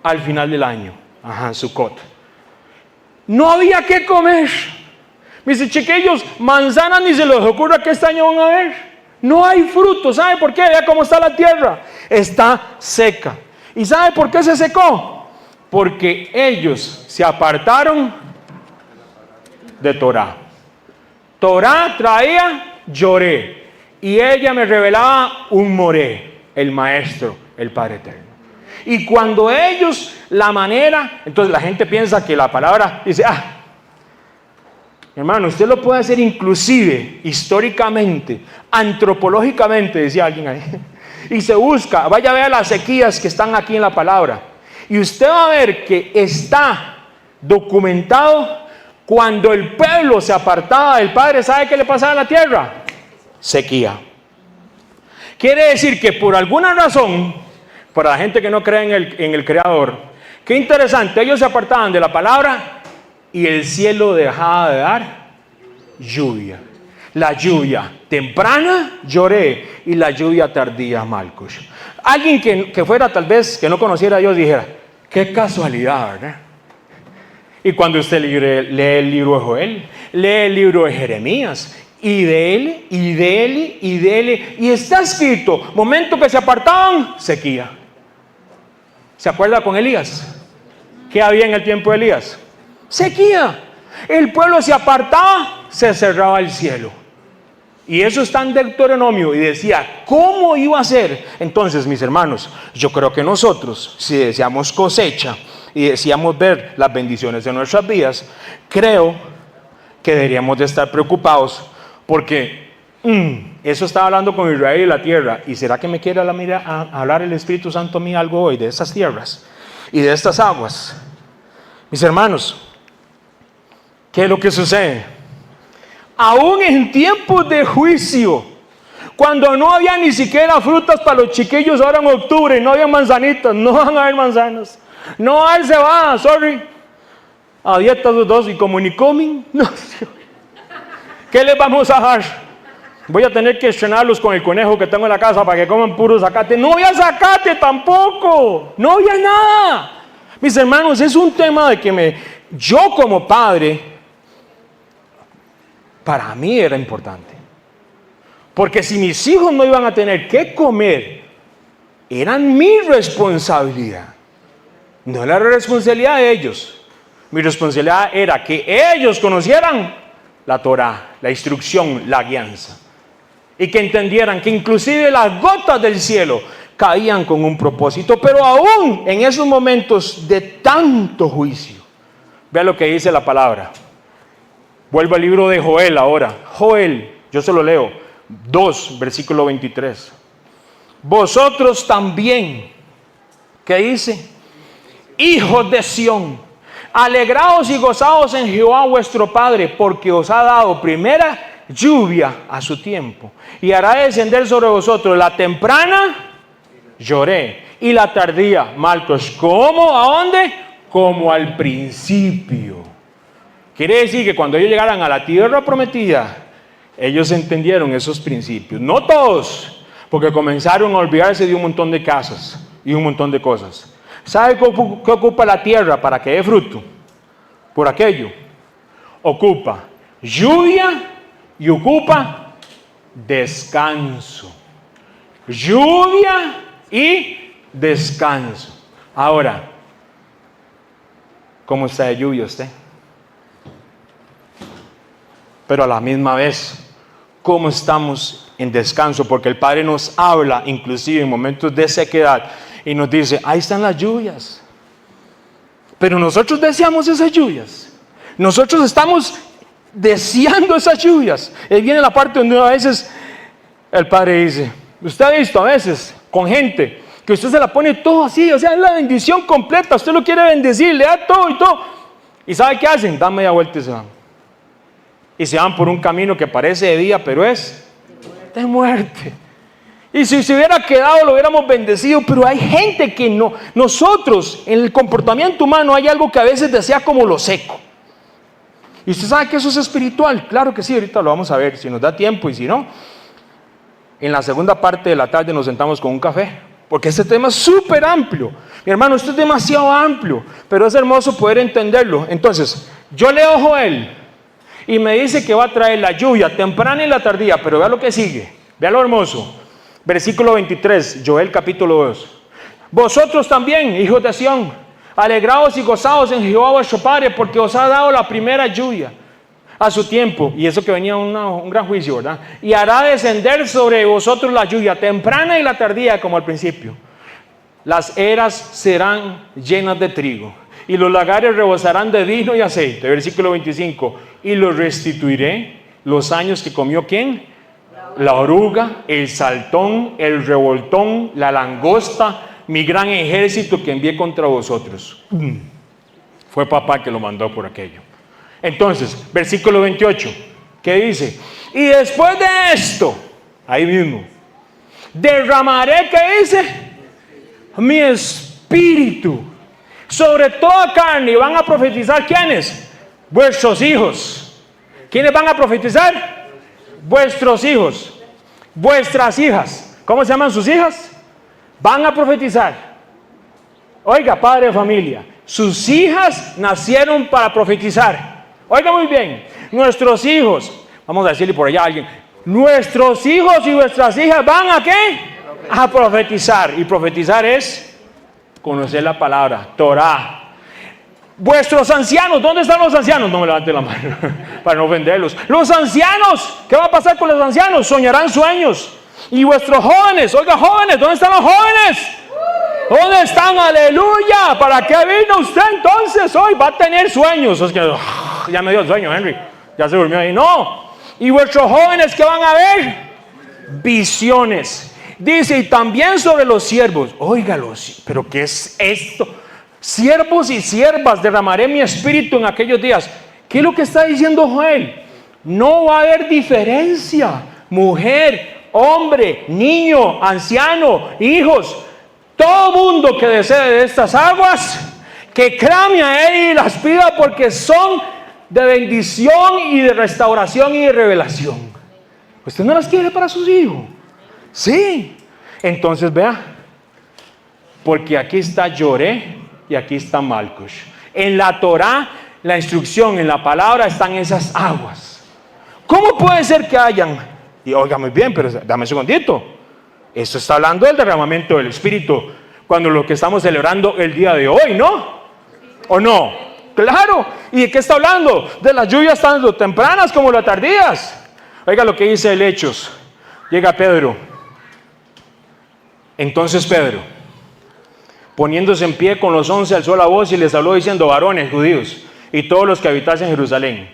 al final del año. Sukkot. No había que comer. Me dice, chiquillos, manzanas ni se les ocurra que este año van a ver. No hay fruto. ¿Sabe por qué? Vea cómo está la tierra. Está seca. ¿Y sabe por qué se secó? Porque ellos se apartaron de Torah. Torah traía Lloré y ella me revelaba un Moré, el Maestro, el Padre Eterno. Y cuando ellos, entonces la gente piensa que la palabra dice, hermano, usted lo puede hacer inclusive históricamente, antropológicamente, decía alguien ahí, y se busca, vaya a ver las sequías que están aquí en la palabra, y usted va a ver que está documentado. Cuando el pueblo se apartaba del Padre, ¿sabe qué le pasaba a la tierra? Sequía. Quiere decir que por alguna razón, para la gente que no cree en el Creador, qué interesante, ellos se apartaban de la palabra y el cielo dejaba de dar lluvia. La lluvia temprana lloré y la lluvia tardía Malcus. Alguien que fuera tal vez, que no conociera a Dios, dijera, qué casualidad, ¿verdad? Y cuando usted lee el libro de Joel, lee el libro de Jeremías, y dele, y dele, y dele, y está escrito, momento que se apartaban, sequía. ¿Se acuerda con Elías? ¿Qué había en el tiempo de Elías? Sequía. El pueblo se apartaba, se cerraba el cielo. Y eso está en Deuteronomio, y decía, ¿cómo iba a ser? Entonces, mis hermanos, yo creo que nosotros, si deseamos cosecha, y deseamos ver las bendiciones de nuestras vidas, creo que deberíamos de estar preocupados, porque eso estaba hablando con Israel y la tierra, y ¿será que me quiere hablar el Espíritu Santo a mí algo hoy de estas tierras y de estas aguas? Mis hermanos, ¿qué es lo que sucede? Aún en tiempos de juicio, cuando no había ni siquiera frutas para los chiquillos, ahora en octubre, no había manzanitas, no van a haber manzanas, no va a haber cebada, sorry, a dieta los dos, y como ni comen, no, ¿qué les vamos a dar? Voy a tener que estrenarlos con el conejo que tengo en la casa para que coman puro zacate. No había zacate tampoco, no había nada. Mis hermanos, es un tema de que yo como padre, para mí era importante. Porque si mis hijos no iban a tener que comer, era mi responsabilidad. No era la responsabilidad de ellos. Mi responsabilidad era que ellos conocieran la Torah, la instrucción, la guianza. Y que entendieran que inclusive las gotas del cielo caían con un propósito. Pero aún en esos momentos de tanto juicio, vea lo que dice la palabra. Vuelvo al libro de Joel ahora. Joel, yo se lo leo, 2, versículo 23. Vosotros también, ¿qué dice? Hijos de Sión, alegraos y gozaos en Jehová vuestro Padre, porque os ha dado primera lluvia a su tiempo, y hará descender sobre vosotros la temprana, lloré, y la tardía, Malcos. ¿Cómo? ¿A dónde? Como al principio. Quiere decir que cuando ellos llegaran a la tierra prometida, ellos entendieron esos principios. No todos, porque comenzaron a olvidarse de un montón de casas y un montón de cosas. ¿Sabe qué ocupa la tierra para que dé fruto? Por aquello. Ocupa lluvia y ocupa descanso. Lluvia y descanso. Ahora, ¿cómo está de lluvia usted? Pero a la misma vez, ¿cómo estamos en descanso? Porque el Padre nos habla, inclusive en momentos de sequedad, y nos dice, ahí están las lluvias. Pero nosotros deseamos esas lluvias. Nosotros estamos deseando esas lluvias. Ahí viene la parte donde a veces el Padre dice, usted ha visto a veces con gente que usted se la pone todo así, o sea, es la bendición completa, usted lo quiere bendecir, le da todo y todo. ¿Y sabe qué hacen? Dan media vuelta y se van. Y se van por un camino que parece de día, pero es de muerte. Y si se hubiera quedado, lo hubiéramos bendecido, pero hay gente que no. Nosotros, en el comportamiento humano, hay algo que a veces desea como lo seco. Y usted sabe que eso es espiritual. Claro que sí, ahorita lo vamos a ver, si nos da tiempo, y si no, en la segunda parte de la tarde nos sentamos con un café, porque este tema es súper amplio. Mi hermano, esto es demasiado amplio, pero es hermoso poder entenderlo. Entonces, yo leo Joel, y me dice que va a traer la lluvia temprana y la tardía, pero vea lo que sigue, vea lo hermoso. Versículo 23, Joel capítulo 2. Vosotros también, hijos de Sión, alegraos y gozaos en Jehová vuestro Padre, porque os ha dado la primera lluvia a su tiempo. Y eso que venía un gran juicio, ¿verdad? Y hará descender sobre vosotros la lluvia temprana y la tardía, como al principio. Las eras serán llenas de trigo, y los lagares rebosarán de vino y aceite. Versículo 25. Y los restituiré los años que comió ¿quién? La oruga, el saltón, el revoltón, la langosta, mi gran ejército que envié contra vosotros. Fue papá que lo mandó por aquello. Entonces, versículo 28, ¿qué dice? Y después de esto, ahí mismo, derramaré, ¿qué dice? Mi espíritu sobre toda carne, y van a profetizar ¿quiénes? Vuestros hijos ¿Quiénes van a profetizar? Vuestros hijos, vuestras hijas. ¿Cómo se llaman sus hijas? Van a profetizar. Oiga, padre de familia, sus hijas nacieron para profetizar. Oiga muy bien, nuestros hijos, vamos a decirle por allá a alguien, nuestros hijos y vuestras hijas van a ¿qué? A profetizar. Y profetizar es conocer la palabra, Torah. Vuestros ancianos, ¿dónde están los ancianos? No me levanten la mano para no ofenderlos. Los ancianos, ¿qué va a pasar con los ancianos? Soñarán sueños. Y vuestros jóvenes, oiga jóvenes, ¿dónde están los jóvenes? ¿Dónde están? Aleluya. ¿Para qué vino usted entonces hoy? Va a tener sueños. Es que ya me dio el sueño, Henry. Ya se durmió ahí. No. Y vuestros jóvenes, ¿qué van a ver? Visiones. Dice, y también sobre los siervos. Óigalos, ¿pero qué es esto? Siervos y siervas, derramaré mi espíritu en aquellos días. ¿Qué es lo que está diciendo Joel? No va a haber diferencia. Mujer, hombre, niño, anciano, hijos. Todo mundo que desee de estas aguas, que clame a Él y las pida, porque son de bendición y de restauración y de revelación. ¿Usted no las quiere para sus hijos? Sí. Entonces vea, porque aquí está Yoré y aquí está Malcush. En la Torah, la instrucción, en la palabra están esas aguas. ¿Cómo puede ser que hayan? Y oiga muy bien, pero dame un segundito. Esto está hablando del derramamiento del Espíritu, cuando lo que estamos celebrando el día de hoy, ¿no? ¿O no? Claro. ¿Y de qué está hablando? De las lluvias tanto tempranas como las tardías. Oiga lo que dice el Hechos. Llega Pedro. Entonces Pedro, poniéndose en pie con los 11, alzó la voz y les habló diciendo: varones judíos y todos los que habitasen en Jerusalén,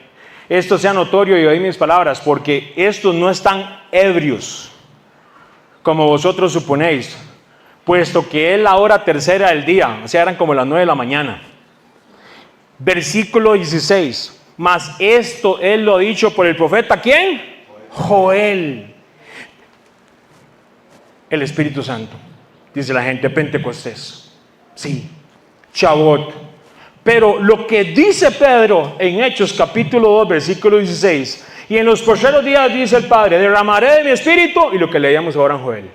esto sea notorio y oí mis palabras, porque estos no están ebrios como vosotros suponéis, puesto que es la hora tercera del día, o sea, eran como las 9 de la mañana. Versículo 16, mas esto él lo ha dicho por el profeta, ¿quién? Joel. El Espíritu Santo, dice la gente, Pentecostés. Sí, Shavuot. Pero lo que dice Pedro en Hechos capítulo 2, versículo 16, y en los postreros días dice el Padre, derramaré de mi espíritu, y lo que leíamos ahora en Joel.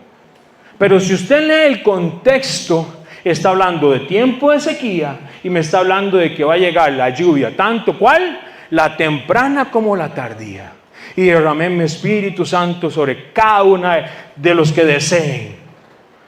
Pero si usted lee el contexto, está hablando de tiempo de sequía, y me está hablando de que va a llegar la lluvia, tanto cual, la temprana como la tardía. Y derramé mi Espíritu Santo sobre cada uno de los que deseen,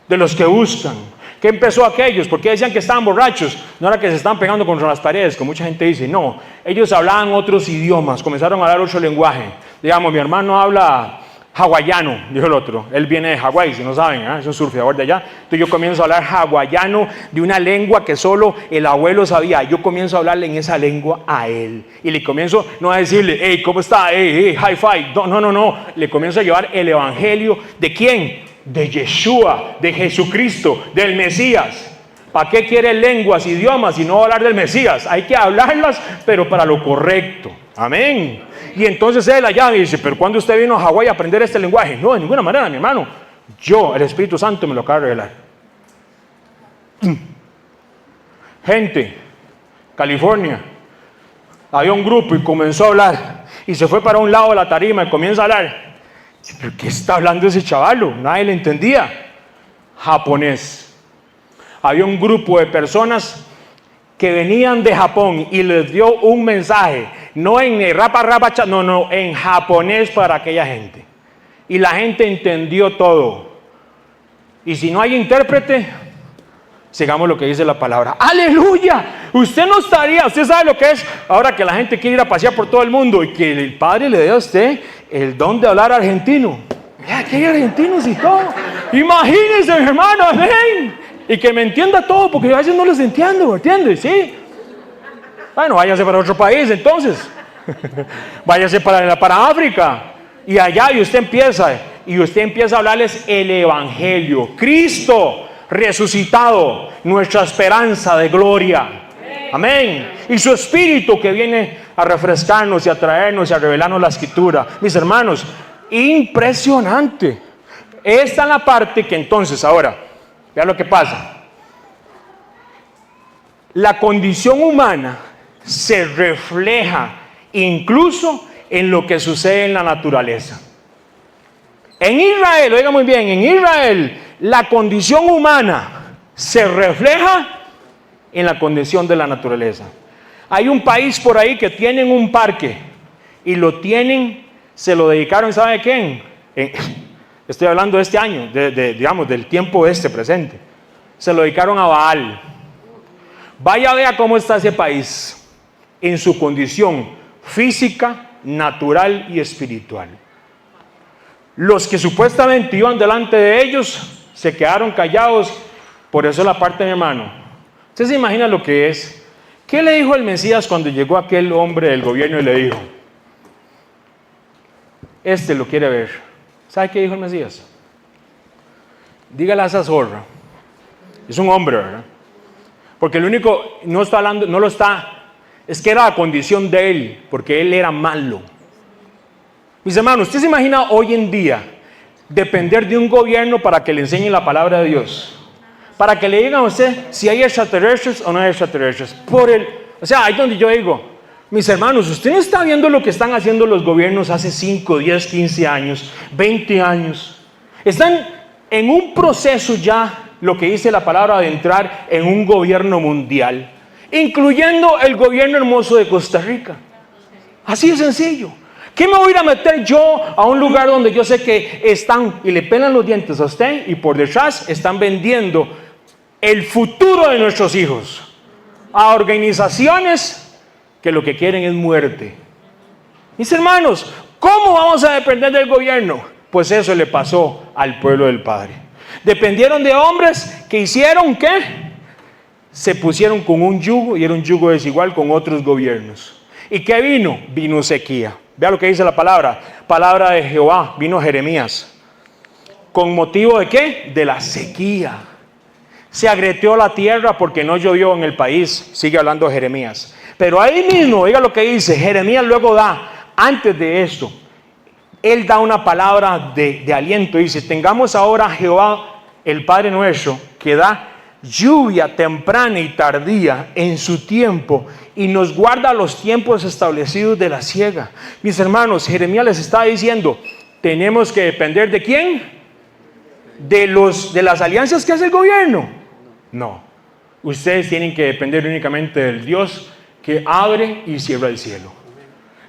de los que buscan. ¿Qué empezó aquellos? Porque decían que estaban borrachos. No era que se estaban pegando contra las paredes, como mucha gente dice. No, ellos hablaban otros idiomas, comenzaron a hablar otro lenguaje. Digamos, mi hermano habla hawaiano, dijo el otro. Él viene de Hawái, si no saben, es un surfeador de allá. Entonces yo comienzo a hablar hawaiano de una lengua que solo el abuelo sabía. Yo comienzo a hablarle en esa lengua a él. Y le comienzo no a decirle, hey, ¿cómo está? Hey, high five. No. Le comienzo a llevar el evangelio. ¿De quién? De Yeshua, de Jesucristo, del Mesías. ¿Para qué quiere lenguas, idiomas y no hablar del Mesías? Hay que hablarlas, pero para lo correcto. Amén. Y entonces él allá dice, pero ¿cuándo usted vino a Hawái a aprender este lenguaje? No, de ninguna manera, mi hermano. Yo, el Espíritu Santo, me lo acaba de revelar. Gente, California, había un grupo y comenzó a hablar. Y se fue para un lado de la tarima y comienza a hablar. ¿Pero qué está hablando ese chavalo? Nadie le entendía. Japonés. Había un grupo de personas que venían de Japón y les dio un mensaje, no en en japonés para aquella gente. Y la gente entendió todo. Y si no hay intérprete, sigamos lo que dice la palabra. ¡Aleluya! Usted no estaría, usted sabe lo que es ahora que la gente quiere ir a pasear por todo el mundo y que el Padre le dé a usted el don de hablar argentino. Mira, aquí hay argentinos y todo. Imagínense, mi hermano, amén. Y que me entienda todo, porque a veces no les entiendo, ¿me entiendes? Sí. Bueno, váyase para otro país entonces. Váyase para África. Y allá y usted empieza a hablarles el evangelio. Cristo resucitado, nuestra esperanza de gloria. Amén. Y su espíritu que viene a refrescarnos y a traernos y a revelarnos la escritura. Mis hermanos, impresionante. Esta es la parte que entonces ahora, vea lo que pasa. La condición humana se refleja incluso en lo que sucede en la naturaleza. En Israel, oiga muy bien, en Israel la condición humana se refleja en la condición de la naturaleza. Hay un país por ahí que tienen un parque y lo tienen, se lo dedicaron, ¿sabe a quién? Estoy hablando de este año, digamos, del tiempo presente. Se lo dedicaron a Baal. Vaya, vea cómo está ese país en su condición física, natural y espiritual. Los que supuestamente iban delante de ellos se quedaron callados. Por eso la parte de mi hermano. ¿Usted se imagina lo que es? ¿Qué le dijo el Mesías cuando llegó aquel hombre del gobierno y le dijo: este lo quiere ver? ¿Sabe qué dijo el Mesías? Dígale a esa zorra. Es un hombre, ¿verdad? Porque el único, no está hablando, no lo está, es que era la condición de él, porque él era malo. Mis hermanos, ¿usted se imagina hoy en día depender de un gobierno para que le enseñe la palabra de Dios? Para que le digan a usted si hay extraterrestres o no hay extraterrestres. O sea, ahí donde yo digo, mis hermanos, usted no está viendo lo que están haciendo los gobiernos hace 5, 10, 15 años, 20 años. Están en un proceso ya, lo que dice la palabra, de entrar en un gobierno mundial, incluyendo el gobierno hermoso de Costa Rica. Así de sencillo. ¿Qué me voy a ir a meter yo a un lugar donde yo sé que están y le pelan los dientes a usted y por detrás están vendiendo el futuro de nuestros hijos a organizaciones que lo que quieren es muerte? Mis hermanos, ¿cómo vamos a depender del gobierno? Pues eso le pasó al pueblo del Padre. Dependieron de hombres que hicieron ¿qué? Se pusieron con un yugo, y era un yugo desigual con otros gobiernos. ¿Y qué vino? Vino sequía. Vea lo que dice la palabra. Palabra de Jehová. Vino Jeremías. ¿Con motivo de qué? De la sequía. Se agrieteó la tierra porque no llovió en el país. Sigue hablando Jeremías. Pero ahí mismo, oiga lo que dice. Jeremías luego da, antes de esto, él da una palabra de aliento. Dice: tengamos ahora a Jehová, el Padre nuestro, que da lluvia temprana y tardía en su tiempo, y nos guarda los tiempos establecidos de la siega. Mis hermanos, Jeremías les está diciendo: tenemos que depender ¿de quién? ¿De las alianzas que hace el gobierno? No. Ustedes tienen que depender únicamente del Dios que abre y cierra el cielo.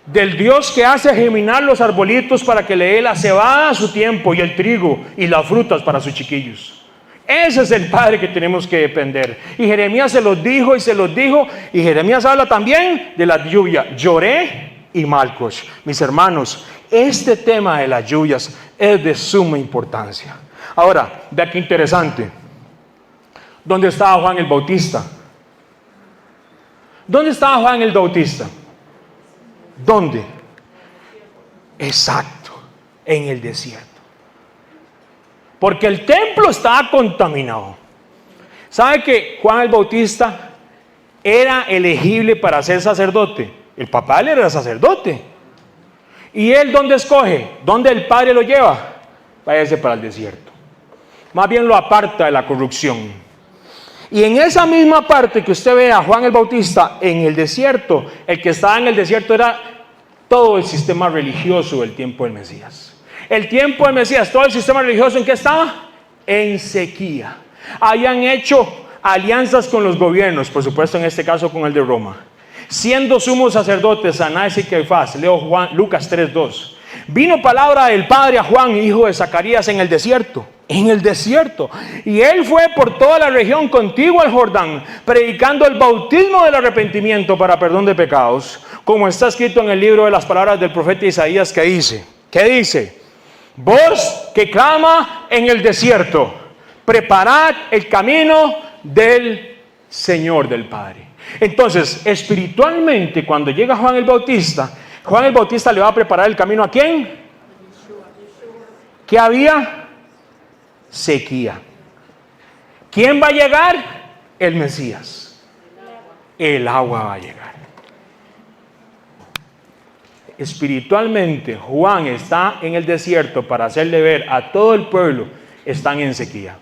Del Dios que hace germinar los arbolitos para que le dé la cebada a su tiempo y el trigo y las frutas para sus chiquillos. Ese es el Padre que tenemos que depender. Y Jeremías se los dijo y se los dijo. Y Jeremías habla también de la lluvia. Lloré y Malcos. Mis hermanos, este tema de las lluvias es de suma importancia. Ahora, vea qué interesante. ¿Dónde estaba Juan el Bautista? ¿Dónde estaba Juan el Bautista? ¿Dónde? Exacto, en el desierto. Porque el templo estaba contaminado. ¿Sabe que Juan el Bautista era elegible para ser sacerdote? El papá él era sacerdote. ¿Y él dónde escoge? ¿Dónde el padre lo lleva? Váyase para el desierto. Más bien lo aparta de la corrupción. Y en esa misma parte que usted ve a Juan el Bautista en el desierto, el que estaba en el desierto era todo el sistema religioso del tiempo del Mesías. El tiempo del Mesías, todo el sistema religioso, ¿en qué estaba? En sequía. Habían hecho alianzas con los gobiernos, por supuesto en este caso con el de Roma. Siendo sumos sacerdotes Anás y Caifás, leo Lucas 3:2. Vino palabra del Padre a Juan, hijo de Zacarías, en el desierto. En el desierto. Y él fue por toda la región contigua al Jordán, predicando el bautismo del arrepentimiento para perdón de pecados, como está escrito en el libro de las palabras del profeta Isaías, que dice, ¿qué dice? Voz que clama en el desierto, preparad el camino del Señor, del Padre. Entonces, espiritualmente, cuando llega Juan el Bautista le va a preparar el camino ¿a quién? ¿Qué había? Sequía. ¿Quién va a llegar? El Mesías. El agua va a llegar. Espiritualmente, Juan está en el desierto para hacerle ver a todo el pueblo, están en sequía.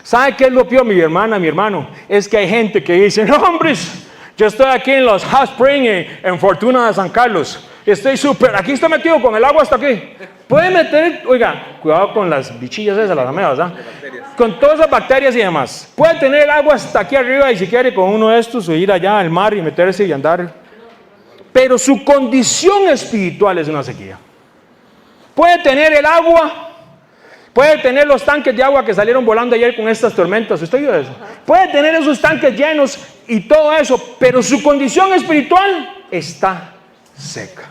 ¿Sabe qué es lo peor, mi hermana, mi hermano? Es que hay gente que dice, no, hombres, yo estoy aquí en los Hot Springs en Fortuna de San Carlos. Estoy súper, aquí está metido con el agua hasta aquí. Puede meter, oiga, cuidado con las bichillas esas, las amebas, ¿verdad? Con todas esas bacterias y demás. Puede tener el agua hasta aquí arriba y si quiere con uno de estos o ir allá al mar y meterse y andar. Pero su condición espiritual es una sequía. Puede tener el agua, puede tener los tanques de agua que salieron volando ayer con estas tormentas. ¿Usted vio eso? Puede tener esos tanques llenos y todo eso, pero su condición espiritual está seca.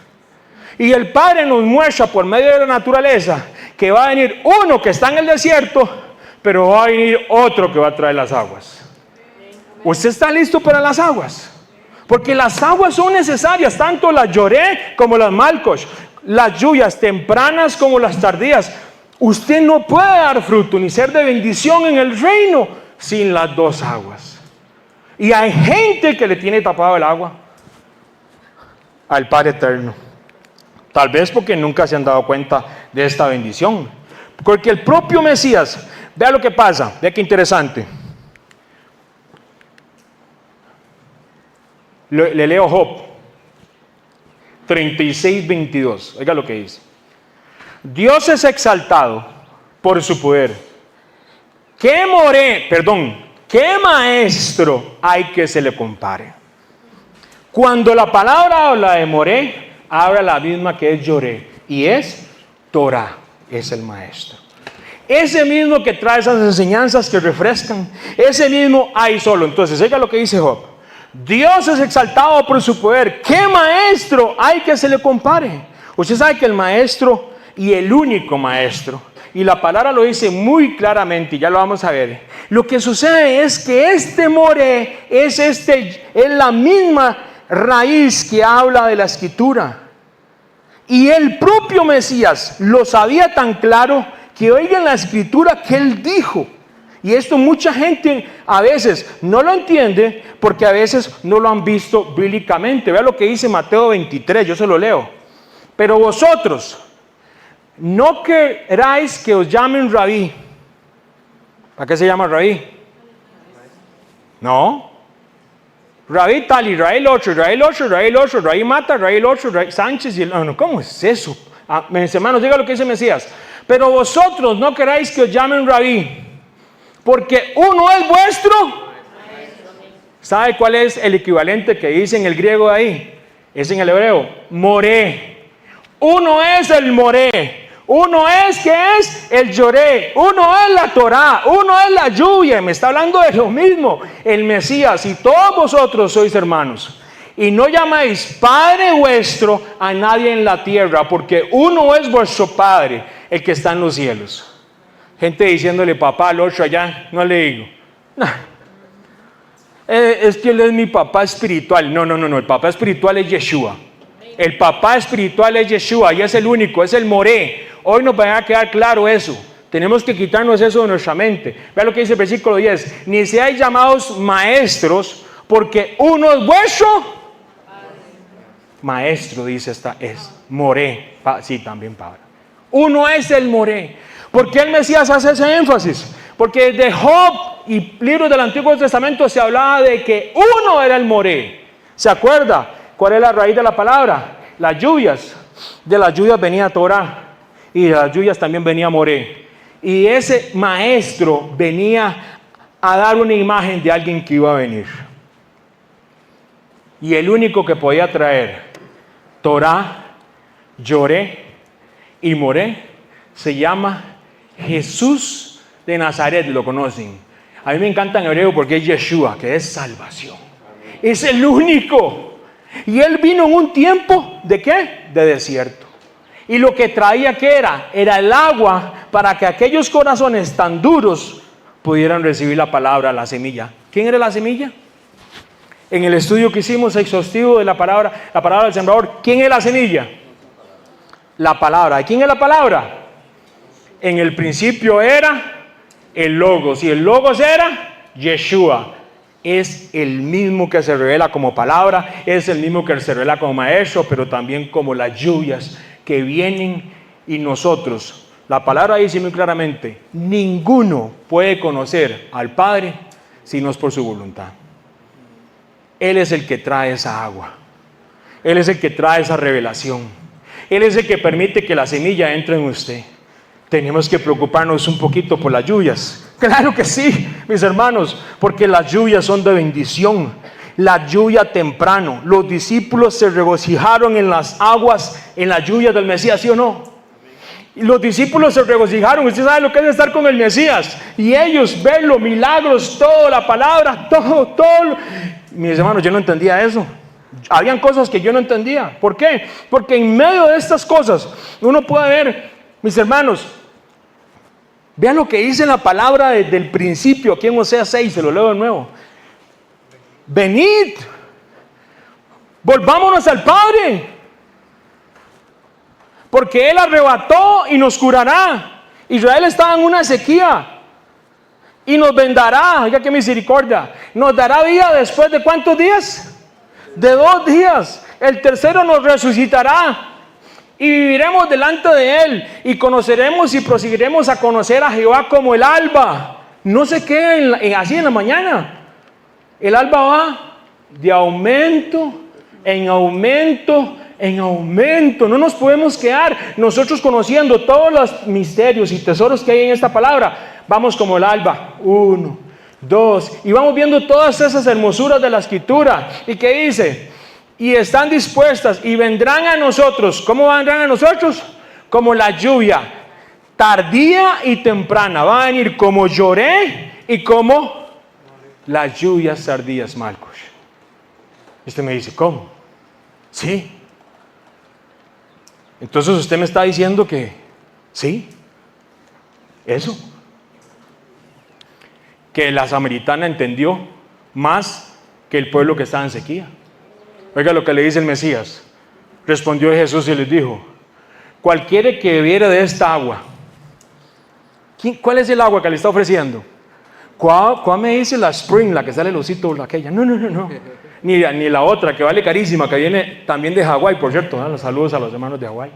Y el Padre nos muestra por medio de la naturaleza que va a venir uno que está en el desierto, pero va a venir otro que va a traer las aguas. ¿Usted está listo para las aguas? Porque las aguas son necesarias, tanto las Lloré como las Malcosh, las lluvias tempranas como las tardías. Usted no puede dar fruto ni ser de bendición en el reino sin las dos aguas. Y hay gente que le tiene tapado el agua al Padre Eterno. Tal vez porque nunca se han dado cuenta de esta bendición. Porque el propio Mesías, vea lo que pasa, vea qué interesante. Le leo Job 36:22. Oiga lo que dice. Dios es exaltado por su poder. ¿Qué maestro hay que se le compare? Cuando la palabra habla de Moré, habla la misma que es Lloré, y es Torah, es el maestro. Ese mismo que trae esas enseñanzas que refrescan, ese mismo hay solo. Entonces, oiga lo que dice Job. Dios es exaltado por su poder. ¿Qué maestro hay que se le compare? Usted sabe que el maestro y el único maestro, y la palabra lo dice muy claramente, y ya lo vamos a ver. Lo que sucede es que este Moré es la misma raíz que habla de la Escritura. Y el propio Mesías lo sabía tan claro que oigan la Escritura que él dijo. Y esto mucha gente a veces no lo entiende porque a veces no lo han visto bíblicamente. Vea lo que dice Mateo 23, yo se lo leo. Pero vosotros no queráis que os llamen rabí. ¿Para qué se llama rabí? No. Rabí tal, Israel otro, rabí Mata, Israel otro, rabí Sánchez y el... No, ¿cómo es eso? Mis hermanos, diga lo que dice Mesías. Pero vosotros no queráis que os llamen rabí, porque uno es vuestro. ¿Sabe cuál es el equivalente que dice en el griego de ahí? Es en el hebreo, Moré. Uno es el Moré. Uno es, ¿qué es? El Lloré. Uno es la Torá. Uno es la lluvia. Me está hablando de lo mismo. El Mesías. Y todos vosotros sois hermanos. Y no llamáis Padre vuestro a nadie en la tierra, porque uno es vuestro Padre, el que está en los cielos. Gente diciéndole papá al otro allá. No le digo. No. Es que él es mi papá espiritual. No. El papá espiritual es Yeshua. El papá espiritual es Yeshua y es el único, es el Moré. Hoy nos va a quedar claro eso. Tenemos que quitarnos eso de nuestra mente. Vea lo que dice el versículo 10. Ni seáis llamados maestros, porque uno es vuestro maestro, dice esta, es Moré. Sí, también Pablo. Uno es el Moré. ¿Por qué el Mesías hace ese énfasis? Porque desde Job y libros del Antiguo Testamento se hablaba de que uno era el Moré. ¿Se acuerda? ¿Cuál es la raíz de la palabra? Las lluvias. De las lluvias venía Torah y de las lluvias también venía Moré. Y ese maestro venía a dar una imagen de alguien que iba a venir. Y el único que podía traer Torah, Lloré y Moré se llama Jesús de Nazaret. Lo conocen. A mí me encanta en hebreo porque es Yeshua, que es salvación. Es el único. Y él vino en un tiempo, ¿de qué? De desierto. Y lo que traía, ¿qué era? Era el agua para que aquellos corazones tan duros pudieran recibir la palabra, la semilla. ¿Quién era la semilla? En el estudio que hicimos exhaustivo de la palabra del sembrador, ¿quién es la semilla? La palabra. ¿Y quién es la palabra? En el principio era el Logos. Y el Logos era Yeshua. Es el mismo que se revela como palabra, es el mismo que se revela como maestro, pero también como las lluvias que vienen y nosotros. La palabra dice muy claramente, ninguno puede conocer al Padre si no es por su voluntad. Él es el que trae esa agua. Él es el que trae esa revelación. Él es el que permite que la semilla entre en usted. Tenemos que preocuparnos un poquito por las lluvias. Claro que sí, mis hermanos, porque las lluvias son de bendición. La lluvia temprano. Los discípulos se regocijaron en las aguas, en la lluvia del Mesías, ¿sí o no? Y los discípulos se regocijaron. Usted sabe lo que es estar con el Mesías. Y ellos ven los milagros, todo, la palabra, todo. Mis hermanos, yo no entendía eso. Habían cosas que yo no entendía. ¿Por qué? Porque en medio de estas cosas uno puede ver, mis hermanos, vean lo que dice la palabra desde el principio, aquí en Oseas 6, se lo leo de nuevo. Venid, volvámonos al Padre, porque Él arrebató y nos curará. Israel estaba en una sequía y nos vendará. Oiga qué misericordia. Nos dará vida después de ¿cuántos días? De 2 días. El tercero nos resucitará y viviremos delante de Él y conoceremos y proseguiremos a conocer a Jehová como el alba. No se quede así en la mañana. El alba va de aumento en aumento en aumento. No nos podemos quedar nosotros conociendo todos los misterios y tesoros que hay en esta palabra. Vamos como el alba, 1, 2, y vamos viendo todas esas hermosuras de la Escritura. ¿Y qué dice? Y están dispuestas y vendrán a nosotros. ¿Cómo vendrán a nosotros? Como la lluvia, tardía y temprana. Va a venir como lloré y como las lluvias tardías, Marcos. Usted me dice, ¿cómo? Sí. Entonces usted me está diciendo que sí, eso. Que la samaritana entendió más que el pueblo que estaba en sequía. Oiga lo que le dice el Mesías. Respondió Jesús y les dijo: cualquiera que bebiere de esta agua. ¿Cuál es el agua que le está ofreciendo? ¿Cuál me dice la Spring, la que sale el osito, aquella? No. Ni la otra que vale carísima, que viene también de Hawái, por cierto. Los saludos a los hermanos de Hawái.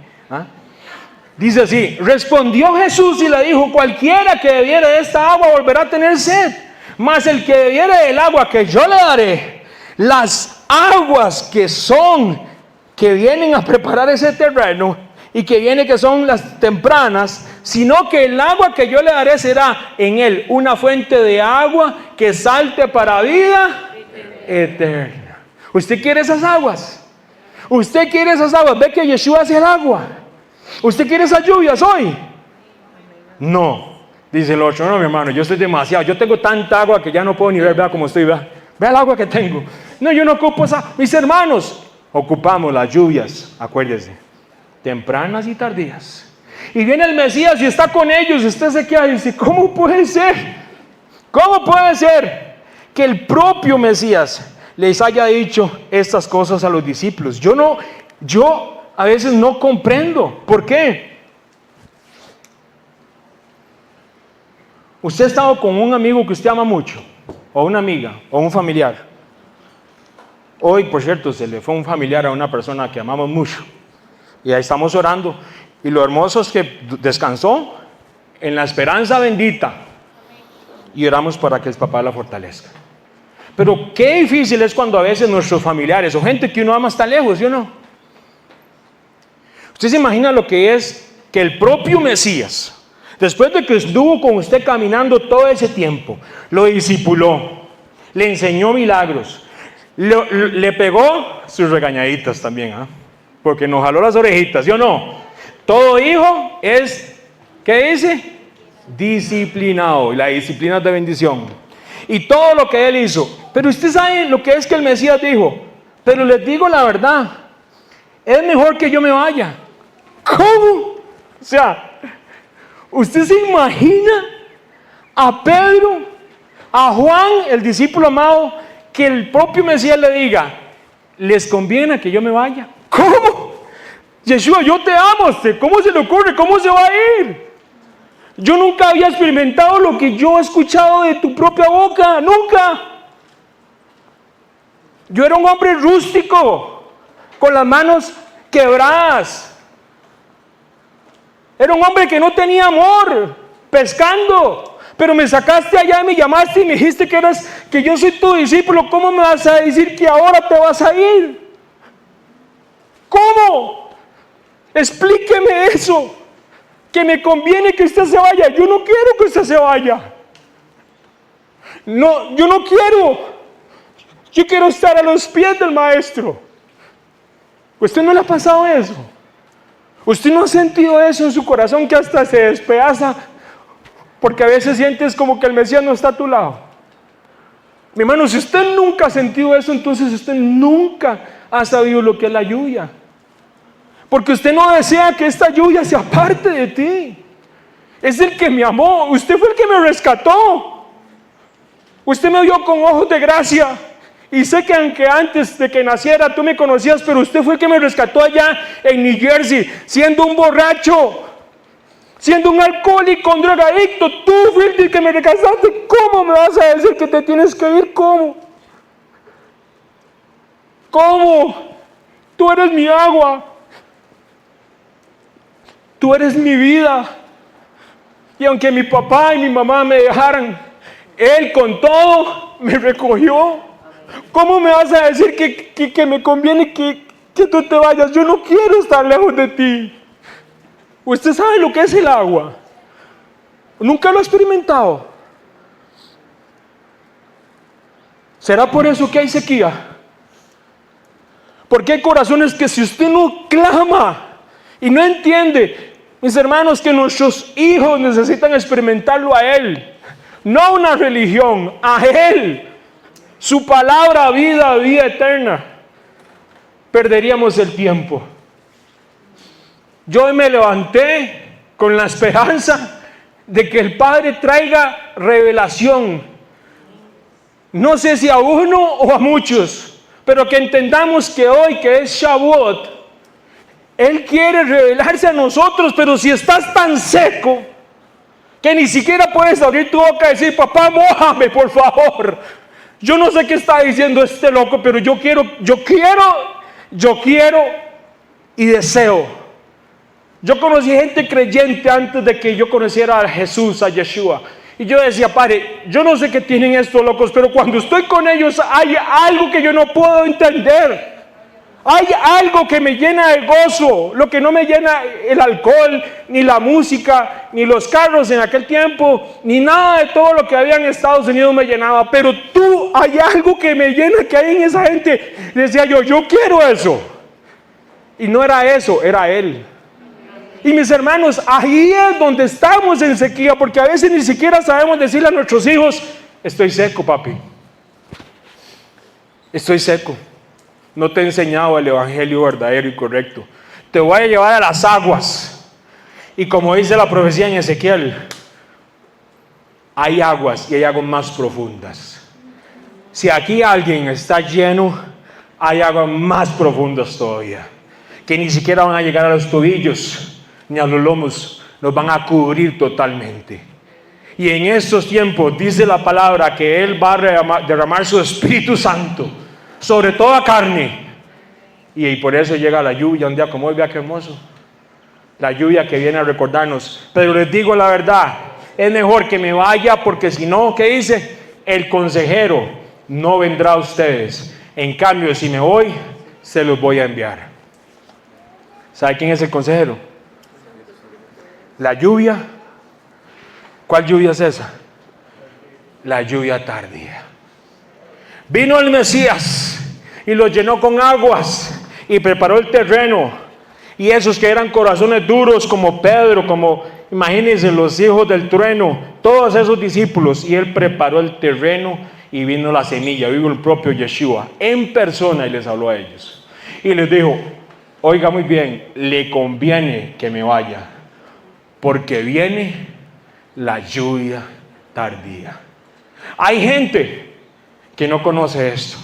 Dice así: respondió Jesús y le dijo: cualquiera que bebiere de esta agua volverá a tener sed, mas el que bebiere del agua que yo le daré, las aguas que vienen a preparar ese terreno y que son las tempranas, sino que el agua que yo le daré será en él una fuente de agua que salte para vida eterna. ¿Usted quiere esas aguas? ¿Usted quiere esas aguas? ¿Ve que Yeshua hace el agua? ¿Usted quiere esas lluvias hoy? No. Dice el otro: no, mi hermano, yo estoy demasiado, yo tengo tanta agua que ya no puedo ni ver, vea cómo estoy, vea el agua que tengo. No, yo no ocupo esa. Mis hermanos, ocupamos las lluvias, acuérdese, tempranas y tardías. Y viene el Mesías y está con ellos, y usted se queda y dice: ¿cómo puede ser? ¿Cómo puede ser que el propio Mesías les haya dicho estas cosas a los discípulos? Yo a veces no comprendo. ¿Por qué? Usted ha estado con un amigo que usted ama mucho, o una amiga, o un familiar. Hoy, por cierto, se le fue un familiar a una persona que amamos mucho. Y ahí estamos orando. Y lo hermoso es que descansó en la esperanza bendita. Y oramos para que el papá la fortalezca. Pero qué difícil es cuando a veces nuestros familiares o gente que uno ama está lejos, ¿sí o no? Usted se imagina lo que es que el propio Mesías, después de que estuvo con usted caminando todo ese tiempo, lo discipuló, le enseñó milagros, le pegó sus regañaditas también, porque nos jaló las orejitas, ¿sí o no? Todo hijo es, ¿qué dice? Disciplinado, y la disciplina es de bendición. Y todo lo que él hizo. Pero usted sabe lo que es que el Mesías dijo: pero les digo la verdad, es mejor que yo me vaya. ¿Cómo? O sea, ¿usted se imagina a Pedro, a Juan, el discípulo amado, que el propio Mesías le diga: les conviene que yo me vaya? ¿Cómo? Yeshua, yo te amo. ¿Cómo se le ocurre? ¿Cómo se va a ir? Yo nunca había experimentado lo que yo he escuchado de tu propia boca. Nunca. Yo era un hombre rústico, con las manos quebradas. Era un hombre que no tenía amor, pescando. Pero me sacaste allá y me llamaste y me dijiste que yo soy tu discípulo. ¿Cómo me vas a decir que ahora te vas a ir? ¿Cómo? Explíqueme eso. Que me conviene que usted se vaya. Yo no quiero que usted se vaya. No, yo no quiero. Yo quiero estar a los pies del maestro. ¿Usted no le ha pasado eso? ¿Usted no ha sentido eso en su corazón que hasta se despedaza? Porque a veces sientes como que el Mesías no está a tu lado. Mi hermano, si usted nunca ha sentido eso, entonces usted nunca ha sabido lo que es la lluvia. Porque usted no desea que esta lluvia se aparte de ti. Es el que me amó. Usted fue el que me rescató. Usted me vio con ojos de gracia. Y sé que aunque antes de que naciera tú me conocías, pero usted fue el que me rescató allá en New Jersey, siendo un borracho, siendo un alcohólico, un drogadicto. Tú fuiste el que me rescataste. ¿Cómo me vas a decir que te tienes que ir? ¿Cómo? ¿Cómo? Tú eres mi agua. Tú eres mi vida. Y aunque mi papá y mi mamá me dejaran, Él con todo me recogió. ¿Cómo me vas a decir que me conviene que tú te vayas? Yo no quiero estar lejos de ti. ¿Usted sabe lo que es el agua? ¿Nunca lo ha experimentado? ¿Será por eso que hay sequía? Porque hay corazones que si usted no clama y no entiende, mis hermanos, que nuestros hijos necesitan experimentarlo a Él, no una religión, a Él, su palabra, vida eterna, perderíamos el tiempo. Yo hoy me levanté con la esperanza de que el Padre traiga revelación, no sé si a uno o a muchos, pero que entendamos que hoy, que es Shavuot, Él quiere revelarse a nosotros. Pero si estás tan seco que ni siquiera puedes abrir tu boca y decir: papá, mójame, por favor. Yo no sé qué está diciendo este loco, pero yo quiero y deseo. Yo conocí gente creyente antes de que yo conociera a Jesús, a Yeshua. Y yo decía: Padre, yo no sé qué tienen estos locos, pero cuando estoy con ellos hay algo que yo no puedo entender. Hay algo que me llena de gozo, lo que no me llena el alcohol, ni la música, ni los carros en aquel tiempo, ni nada de todo lo que había en Estados Unidos me llenaba. Pero tú, hay algo que me llena, que hay en esa gente. Decía yo quiero eso. Y no era eso, era Él. Y mis hermanos, ahí es donde estamos en sequía, porque a veces ni siquiera sabemos decirle a nuestros hijos: estoy seco, papi. Estoy seco. No te he enseñado el evangelio verdadero y correcto. Te voy a llevar a las aguas. Y como dice la profecía en Ezequiel, hay aguas y hay aguas más profundas. Si aquí alguien está lleno, hay aguas más profundas todavía, que ni siquiera van a llegar a los tobillos ni a los lomos, nos van a cubrir totalmente. Y en estos tiempos dice la palabra que Él va a derramar su Espíritu Santo sobre toda carne. Y por eso llega la lluvia un día como hoy. Vea qué hermoso. La lluvia que viene a recordarnos. Pero les digo la verdad, es mejor que me vaya, porque si no, ¿qué dice? El consejero no vendrá a ustedes. En cambio, si me voy, se los voy a enviar. ¿Sabe quién es el consejero? La lluvia. ¿Cuál lluvia es esa? La lluvia tardía. Vino el Mesías y lo llenó con aguas y preparó el terreno. Y esos que eran corazones duros, como Pedro, como, imagínense, los hijos del trueno, todos esos discípulos, y Él preparó el terreno y vino la semilla, vino el propio Yeshua en persona y les habló a ellos. Y les dijo: oiga muy bien, le conviene que me vaya, porque viene la lluvia tardía. Hay gente que no conoce esto.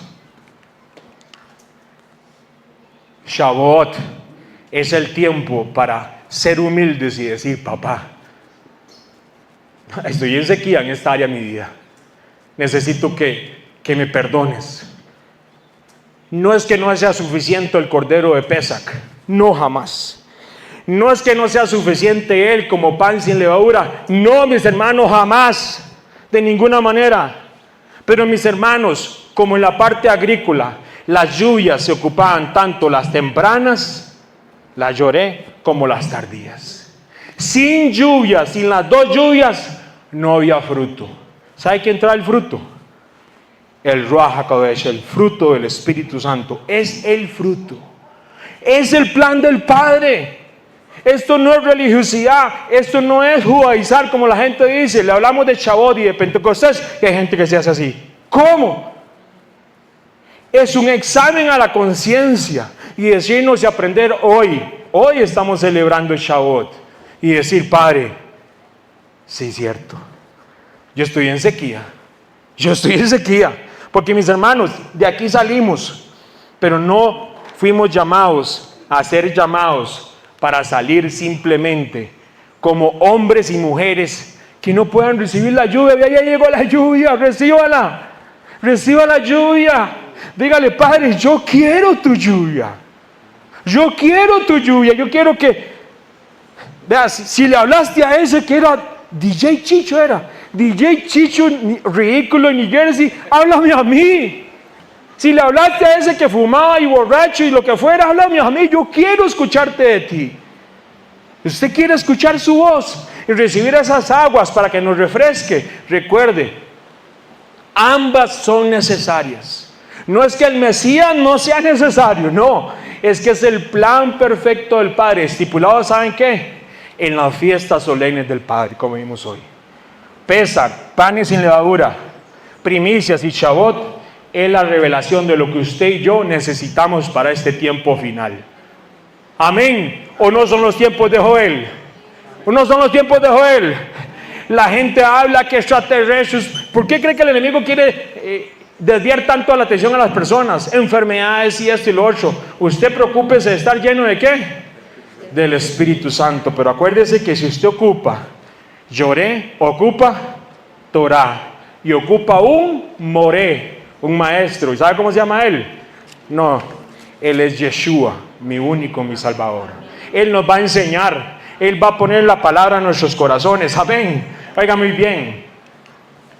Shavuot es el tiempo para ser humildes y decir: papá, estoy en sequía en esta área de mi vida, necesito que me perdones. No es que no sea suficiente el cordero de Pesach, no, jamás. No es que no sea suficiente Él como pan sin levadura, no, mis hermanos, jamás, de ninguna manera. Pero mis hermanos, como en la parte agrícola, las lluvias se ocupaban tanto las tempranas, las lloré, como las tardías. Sin lluvia, sin las dos lluvias, no había fruto. ¿Sabe quién trae el fruto? El Ruach HaKodesh, el fruto del Espíritu Santo. Es el fruto. Es el plan del Padre. Esto no es religiosidad. Esto no es judaizar como la gente dice. Le hablamos de Shavuot y de Pentecostés y hay gente que se hace así. ¿Cómo? Es un examen a la conciencia y decirnos y aprender hoy. Hoy estamos celebrando el Shavuot y decir, Padre, sí, cierto. Yo estoy en sequía. Yo estoy en sequía. Porque mis hermanos, de aquí salimos, pero no fuimos llamados a ser llamados para salir simplemente como hombres y mujeres que no puedan recibir la lluvia. Ya llegó la lluvia, recíbala. Reciba la lluvia. Dígale, Padre, yo quiero tu lluvia. Yo quiero tu lluvia. Yo quiero que, veas, si le hablaste a ese que era DJ Chicho, DJ Chicho, ridículo en New Jersey, háblame a mí. Si le hablaste a ese que fumaba y borracho y lo que fuera, háblame a mí. Yo quiero escucharte de ti. Usted quiere escuchar su voz y recibir esas aguas para que nos refresque. Recuerde, ambas son necesarias. No es que el Mesías no sea necesario, no. Es que es el plan perfecto del Padre, estipulado, ¿saben qué? En las fiestas solemnes del Padre, como vimos hoy. Pésar, panes sin levadura, primicias y Shavuot es la revelación de lo que usted y yo necesitamos para este tiempo final. Amén. ¿O no son los tiempos de Joel? ¿O no son los tiempos de Joel? La gente habla que extraterrestres. ¿Por qué cree que el enemigo quiere desviar tanto la atención a las personas? Enfermedades y esto y lo otro. Usted preocúpese de estar lleno de ¿qué? Del Espíritu Santo. Pero acuérdese que si usted ocupa Lloré, ocupa Torah y ocupa un Moré, un maestro. ¿Y sabe cómo se llama él? No, él es Yeshua, mi único, mi Salvador. Él nos va a enseñar, él va a poner la palabra en nuestros corazones. Amén. Oiga muy bien.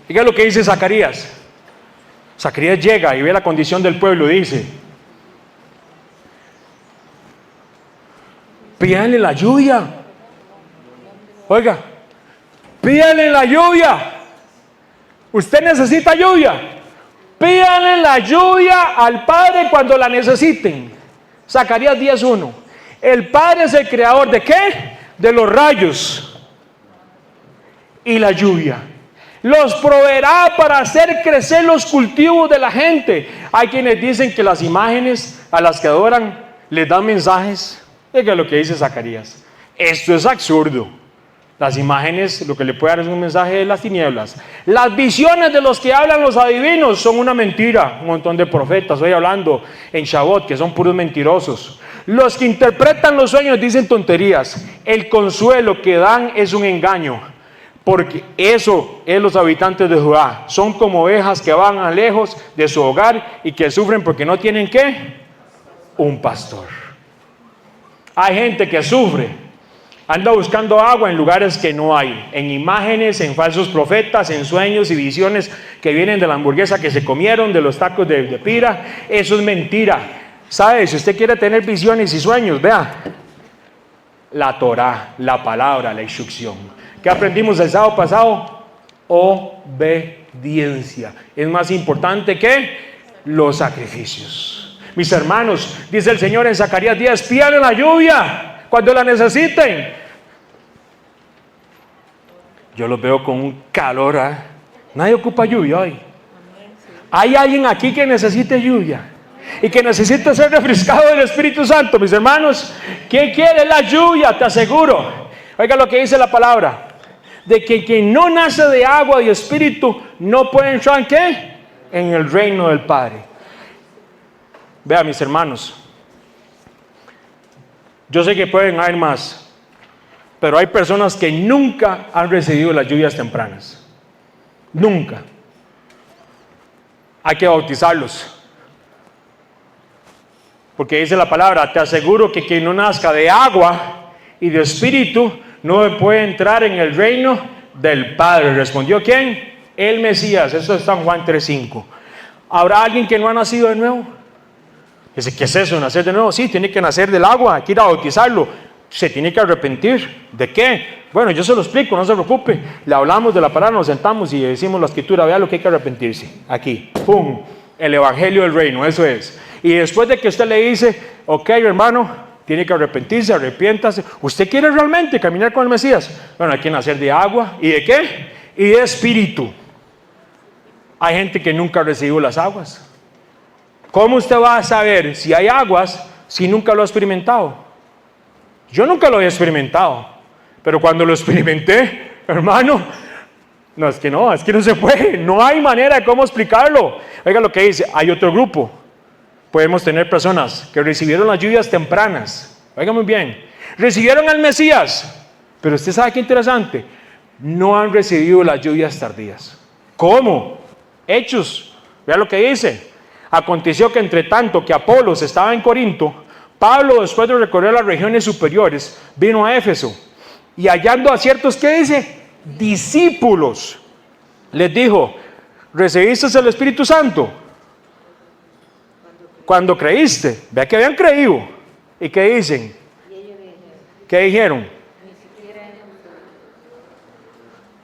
Diga lo que dice Zacarías. Zacarías llega y ve la condición del pueblo y dice: pídanle la lluvia. Oiga, pídanle la lluvia. Usted necesita lluvia. Pídanle la lluvia al Padre cuando la necesiten. Zacarías 10:1. El Padre es el creador ¿de qué? De los rayos y la lluvia. Los proveerá para hacer crecer los cultivos de la gente. Hay quienes dicen que las imágenes a las que adoran les dan mensajes. Oiga lo que dice Zacarías. Esto es absurdo. Las imágenes lo que le puede dar es un mensaje de las tinieblas. Las visiones de los que hablan los adivinos son una mentira. Un montón de profetas, hoy hablando en Shavuot, que son puros mentirosos. Los que interpretan los sueños dicen tonterías. El consuelo que dan es un engaño. Porque eso es los habitantes de Judá. Son como ovejas que van a lejos de su hogar y que sufren porque no tienen ¿qué? Un pastor. Hay gente que sufre. Anda buscando agua en lugares que no hay, en imágenes, en falsos profetas, en sueños y visiones que vienen de la hamburguesa que se comieron, de los tacos de pira. Eso es mentira. ¿Sabe? Si usted quiere tener visiones y sueños, vea la Torah, la palabra, la instrucción. ¿Qué aprendimos el sábado pasado? Obediencia. Es más importante que los sacrificios. Mis hermanos, dice el Señor en Zacarías 10, pídanle la lluvia cuando la necesiten. Yo los veo con un calor. Nadie ocupa lluvia hoy. ¿Hay alguien aquí que necesite lluvia? Y que necesite ser refrescado del Espíritu Santo, mis hermanos. ¿Quién quiere la lluvia? Te aseguro. Oiga lo que dice la palabra. De que quien no nace de agua y espíritu no puede entrar ¿en qué? En el reino del Padre. Vea, mis hermanos. Yo sé que pueden haber más, pero hay personas que nunca han recibido las lluvias tempranas. Nunca. Hay que bautizarlos. Porque dice la palabra, te aseguro que quien no nazca de agua y de espíritu no puede entrar en el reino del Padre. ¿Respondió quién? El Mesías. Eso está en Juan 3:5. ¿Habrá alguien que no ha nacido de nuevo? Dice, ¿qué es eso? ¿Nacer de nuevo? Sí, tiene que nacer del agua, hay que ir a bautizarlo. Se tiene que arrepentir. ¿De qué? Bueno, yo se lo explico, no se preocupe. Le hablamos de la palabra, nos sentamos y decimos la escritura, vea lo que hay que arrepentirse. Aquí, ¡pum! El evangelio del reino, eso es. Y después de que usted le dice, ok, hermano, tiene que arrepentirse, arrepiéntase. ¿Usted quiere realmente caminar con el Mesías? Bueno, hay que nacer de agua. ¿Y de qué? Y de espíritu. Hay gente que nunca ha recibido las aguas. ¿Cómo usted va a saber si hay aguas si nunca lo ha experimentado? Yo nunca lo había experimentado, pero cuando lo experimenté, hermano, es que no se puede, no hay manera de cómo explicarlo. Oiga lo que dice, hay otro grupo. Podemos tener personas que recibieron las lluvias tempranas, oiga muy bien, recibieron al Mesías, pero usted sabe qué interesante, no han recibido las lluvias tardías. ¿Cómo? Hechos, vea lo que dice. Aconteció que entre tanto que Apolos estaba en Corinto, Pablo, después de recorrer las regiones superiores, vino a Éfeso y hallando a ciertos, ¿qué dice? Discípulos, les dijo, ¿recibiste el Espíritu Santo? Cuando creíste. Vea que habían creído. ¿Y qué dicen? ¿Qué dijeron?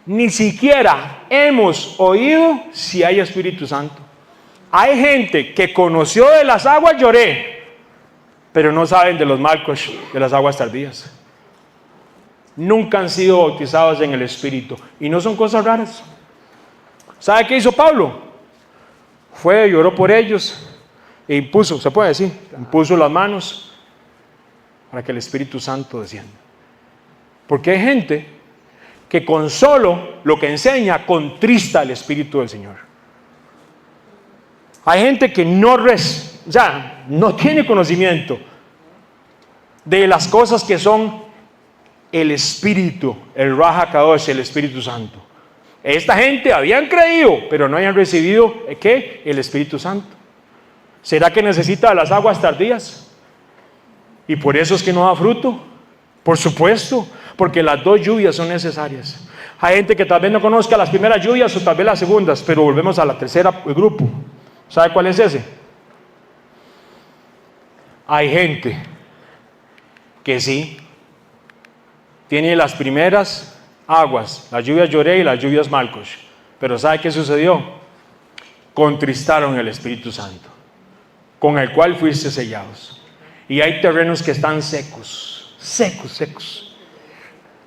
Ni siquiera hemos oído si hay Espíritu Santo. Hay gente que conoció de las aguas lloré, pero no saben de los marcos de las aguas tardías. Nunca han sido bautizados en el Espíritu. Y no son cosas raras. ¿Sabe qué hizo Pablo? Fue, lloró por ellos e impuso, se puede decir, impuso las manos para que el Espíritu Santo descienda. Porque hay gente que con solo lo que enseña contrista al Espíritu del Señor. Hay gente que no tiene conocimiento de las cosas que son el Espíritu, el Raja Kadosh, el Espíritu Santo. Esta gente habían creído, pero no habían recibido, ¿qué? El Espíritu Santo. ¿Será que necesita las aguas tardías? Y por eso es que no da fruto. Por supuesto, porque las dos lluvias son necesarias. Hay gente que tal vez no conozca las primeras lluvias o tal vez las segundas, pero volvemos a la tercera grupo. ¿Sabe cuál es ese? Hay gente que sí tiene las primeras aguas, las lluvias Lloré y las lluvias Malcos, pero ¿sabe qué sucedió? Contristaron el Espíritu Santo, con el cual fuiste sellados. Y hay terrenos que están secos, secos.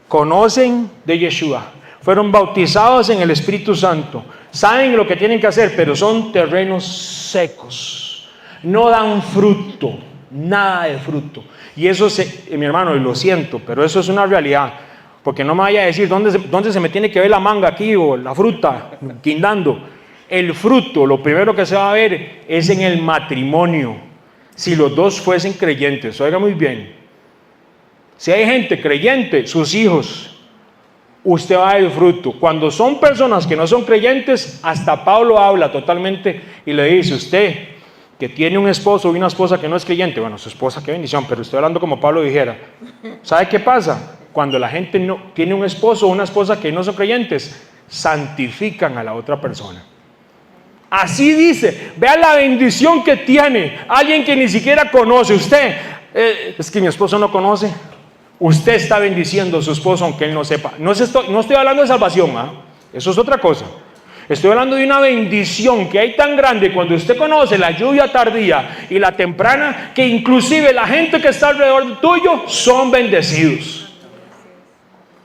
Conocen de Yeshua, fueron bautizados en el Espíritu Santo, saben lo que tienen que hacer, pero son terrenos secos, no dan fruto, nada de fruto. Y eso, mi hermano, y lo siento, pero eso es una realidad, porque no me vaya a decir dónde se me tiene que ver la manga aquí o la fruta guindando. El fruto, lo primero que se va a ver es en el matrimonio, si los dos fuesen creyentes. Oiga muy bien, si hay gente creyente, sus hijos, usted va a ver el fruto. Cuando son personas que no son creyentes, hasta Pablo habla totalmente y le dice, usted que tiene un esposo y una esposa que no es creyente, bueno, su esposa, qué bendición, pero estoy hablando como Pablo dijera. ¿Sabe qué pasa? Cuando la gente no tiene un esposo o una esposa que no son creyentes, santifican a la otra persona. Así dice, vea la bendición que tiene alguien que ni siquiera conoce. Usted, es que mi esposo no conoce. Usted está bendiciendo a su esposo aunque él no sepa. No estoy hablando de salvación, ¿eh? Eso es otra cosa. Estoy hablando de una bendición que hay tan grande cuando usted conoce la lluvia tardía y la temprana, que inclusive la gente que está alrededor tuyo son bendecidos.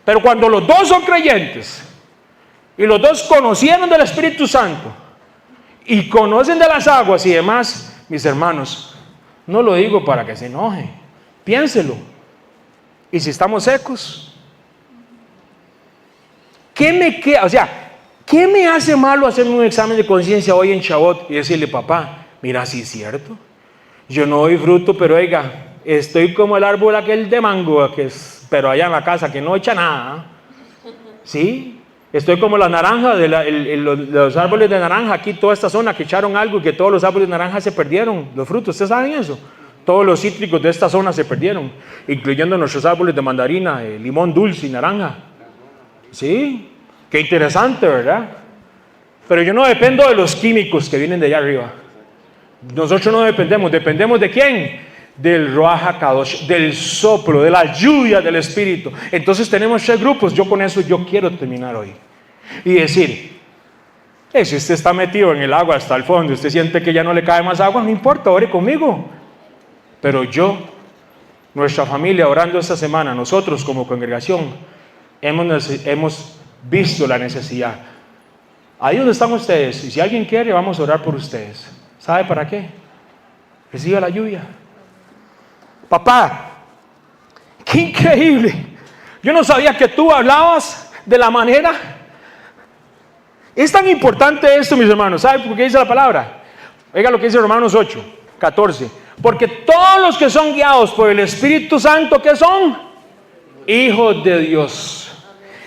Pero cuando los dos son creyentes y los dos conocieron del Espíritu Santo y conocen de las aguas y demás, mis hermanos, no lo digo para que se enoje, piénselo. Y si estamos secos, ¿qué me queda? O sea, ¿qué me hace malo hacerme un examen de conciencia hoy en Shabbat y decirle, papá, mira, sí es cierto, yo no doy fruto, pero oiga, estoy como el árbol aquel de mango, pero allá en la casa, que no echa nada, ¿sí? Estoy como las naranjas, los árboles de naranja, aquí toda esta zona que echaron algo y que todos los árboles de naranja se perdieron, los frutos, ¿ustedes saben eso? Todos los cítricos de esta zona se perdieron, incluyendo nuestros árboles de mandarina, limón dulce y naranja. ¿Sí? Qué interesante, ¿verdad? Pero yo no dependo de los químicos que vienen de allá arriba. Nosotros no dependemos. ¿Dependemos de quién? Del Ruach HaKadosh, del soplo, de la lluvia del Espíritu. Entonces tenemos 3 grupos. Yo con eso yo quiero terminar hoy. Y decir, si usted está metido en el agua hasta el fondo, usted siente que ya no le cae más agua, no importa, ore conmigo. Pero yo, nuestra familia, orando esta semana, nosotros como congregación, hemos visto la necesidad. Ahí donde están ustedes, y si alguien quiere, vamos a orar por ustedes. ¿Sabe para qué? Reciba la lluvia. Papá, qué increíble. Yo no sabía que tú hablabas de la manera. Es tan importante esto, mis hermanos. ¿Sabe por qué dice la palabra? Oiga lo que dice Romanos 8, 14. Porque todos los que son guiados por el Espíritu Santo, ¿qué son? Hijos de Dios.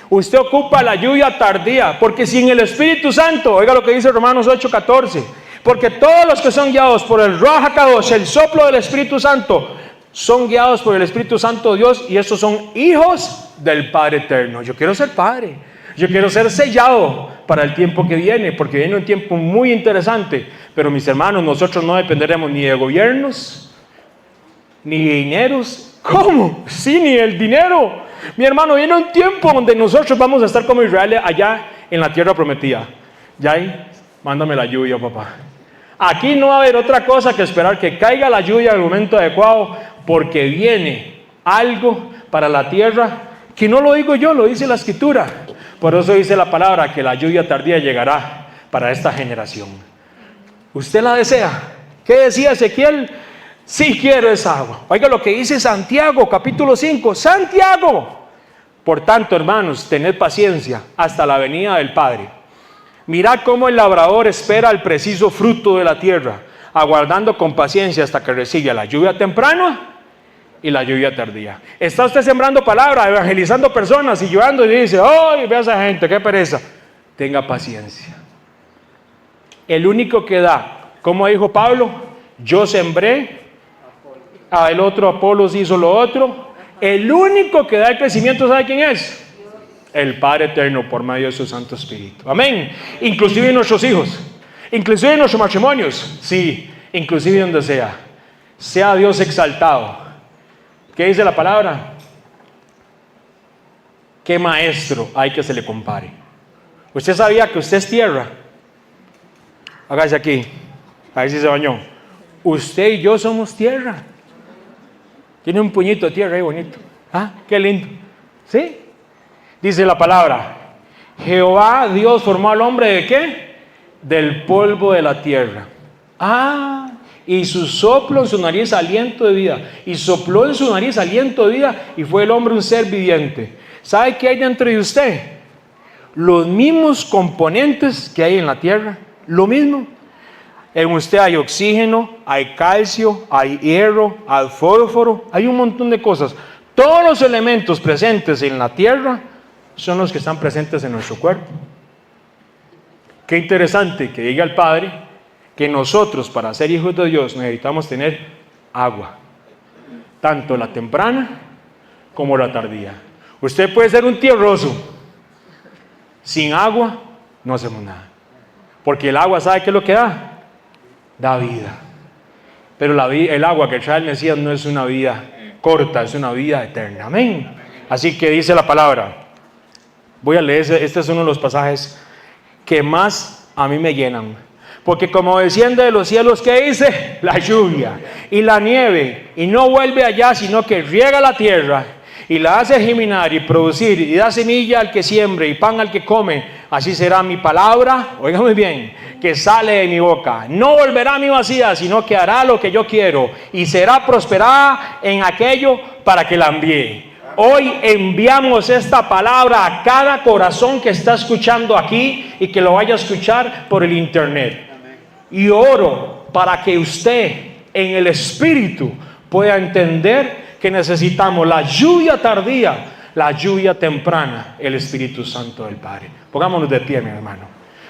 Usted ocupa la lluvia tardía, porque sin el Espíritu Santo, oiga lo que dice Romanos 8, 14. Porque todos los que son guiados por el Ruach HaKadosh, el soplo del Espíritu Santo, son guiados por el Espíritu Santo de Dios, y estos son hijos del Padre Eterno. Yo quiero ser padre. Yo quiero ser sellado para el tiempo que viene, porque viene un tiempo muy interesante. Pero mis hermanos, nosotros no dependeremos ni de gobiernos, ni de dineros. ¿Cómo? Sí, ni el dinero. Mi hermano, viene un tiempo donde nosotros vamos a estar como Israel allá en la tierra prometida. Ya ahí, mándame la lluvia, papá. Aquí no va a haber otra cosa que esperar que caiga la lluvia en el momento adecuado, porque viene algo para la tierra que no lo digo yo, lo dice la Escritura. Por eso dice la palabra que la lluvia tardía llegará para esta generación. ¿Usted la desea? ¿Qué decía Ezequiel? Sí quiero esa agua. Oiga lo que dice Santiago, capítulo 5. Santiago. Por tanto, hermanos, tened paciencia hasta la venida del Padre. Mirad cómo el labrador espera el preciso fruto de la tierra, aguardando con paciencia hasta que reciba la lluvia temprana y la lluvia tardía. Está usted sembrando palabra, evangelizando personas y llorando y dice, ¡ay, ve a esa gente, qué pereza! Tenga paciencia. El único que da, como dijo Pablo, yo sembré, el otro Apolos hizo lo otro. El único que da el crecimiento, ¿sabe quién es? El Padre Eterno por medio de su Santo Espíritu. Amén. Inclusive en nuestros hijos, inclusive en nuestros matrimonios, sí, inclusive donde sea. Sea Dios exaltado. ¿Qué dice la palabra? ¿Qué maestro hay que se le compare? ¿Usted sabía que usted es tierra? Hágase aquí, a ver si se bañó. Usted y yo somos tierra. Tiene un puñito de tierra ahí bonito. ¿Ah? Qué lindo. ¿Sí? Dice la palabra, Jehová Dios formó al hombre ¿de qué? Del polvo de la tierra. Y su soplo en su nariz aliento de vida. Y sopló en su nariz aliento de vida, y fue el hombre un ser viviente. ¿Sabe qué hay dentro de usted? Los mismos componentes que hay en la tierra. Lo mismo. En usted hay oxígeno, hay calcio, hay hierro, hay fósforo, hay un montón de cosas. Todos los elementos presentes en la tierra son los que están presentes en nuestro cuerpo. Qué interesante que diga el Padre que nosotros, para ser hijos de Dios, necesitamos tener agua, tanto la temprana como la tardía. Usted puede ser un tierroso, sin agua no hacemos nada, porque el agua, ¿sabe qué es lo que da? Da vida. Pero el agua que trae el Mesías no es una vida corta, es una vida eterna. Amén. Así que dice la palabra. Voy a leer, este es uno de los pasajes que más a mí me llenan. Porque como desciende de los cielos, ¿qué dice? La lluvia y la nieve, y no vuelve allá, sino que riega la tierra y la hace germinar y producir, y da semilla al que siembre y pan al que come. Así será mi palabra, oigan muy bien, que sale de mi boca. No volverá a mí vacía, sino que hará lo que yo quiero, y será prosperada en aquello para que la envíe. Hoy enviamos esta palabra a cada corazón que está escuchando aquí y que lo vaya a escuchar por el internet. Y oro para que usted en el Espíritu pueda entender que necesitamos la lluvia tardía, la lluvia temprana, el Espíritu Santo del Padre. Pongámonos de pie, mi hermano.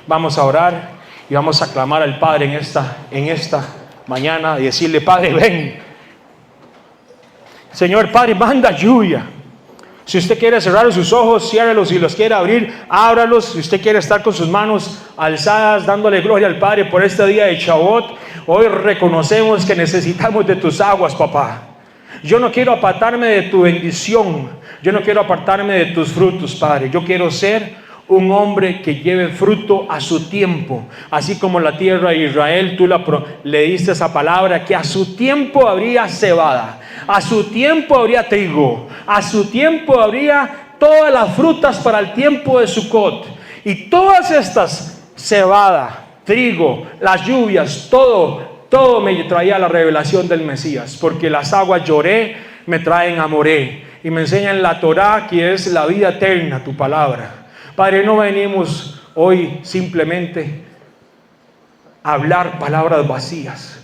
Vamos a orar y vamos a clamar al Padre en esta mañana y decirle: Padre, ven. Señor Padre, manda lluvia. Si usted quiere cerrar sus ojos, ciérrelos. Si los quiere abrir, ábralos. Si usted quiere estar con sus manos alzadas, dándole gloria al Padre por este día de Shavuot, hoy reconocemos que necesitamos de tus aguas, papá. Yo no quiero apartarme de tu bendición. Yo no quiero apartarme de tus frutos, Padre. Yo quiero ser un hombre que lleve fruto a su tiempo. Así como la tierra de Israel, tú le diste esa palabra, que a su tiempo habría cebada, a su tiempo habría trigo, a su tiempo habría todas las frutas para el tiempo de Sucot. Y todas estas, cebada, trigo, las lluvias, todo me traía la revelación del Mesías, porque las aguas lloré me traen a Moré y me enseñan la Torá, que es la vida eterna, tu palabra. Padre, no venimos hoy simplemente a hablar palabras vacías.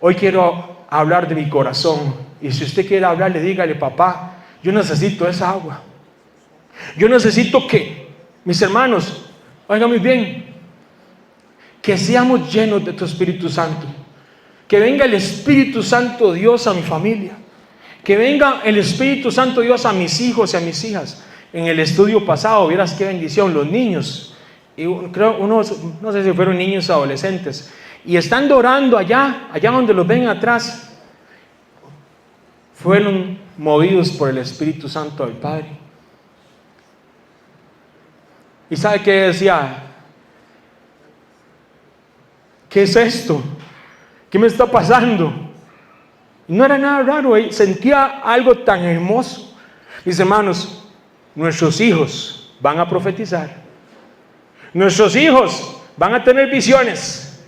Hoy quiero hablar de mi corazón. Y si usted quiere hablarle, dígale: papá, yo necesito esa agua. Yo necesito que, mis hermanos, oigan muy bien, que seamos llenos de tu Espíritu Santo. Que venga el Espíritu Santo Dios a mi familia. Que venga el Espíritu Santo Dios a mis hijos y a mis hijas. En el estudio pasado, vieras qué bendición, los niños, y creo unos, no sé si fueron niños o adolescentes, y estando orando allá donde los ven atrás, fueron movidos por el Espíritu Santo del Padre. ¿Y sabe qué decía? ¿Qué es esto? ¿Qué me está pasando? No era nada raro, sentía algo tan hermoso. Mis hermanos, nuestros hijos van a profetizar. Nuestros hijos van a tener visiones.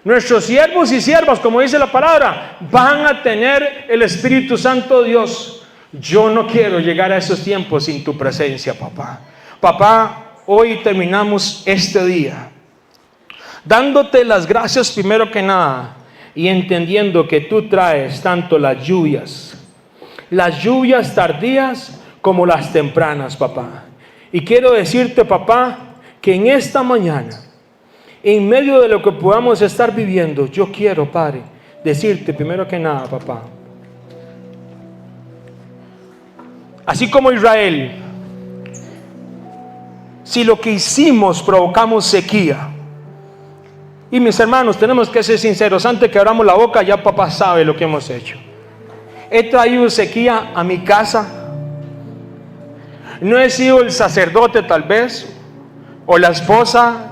Nuestros siervos y siervas, como dice la palabra, van a tener el Espíritu Santo de Dios. Yo no quiero llegar a esos tiempos sin tu presencia, papá. Papá, hoy terminamos este día dándote las gracias primero que nada y entendiendo que tú traes tanto las lluvias tardías como las tempranas, papá. Y quiero decirte, papá, que en esta mañana, en medio de lo que podamos estar viviendo, yo quiero, Padre, decirte primero que nada, papá, así como Israel, si lo que hicimos provocamos sequía, y mis hermanos, tenemos que ser sinceros, antes que abramos la boca, ya papá sabe lo que hemos hecho. He traído sequía a mi casa. No he sido el sacerdote tal vez, o la esposa,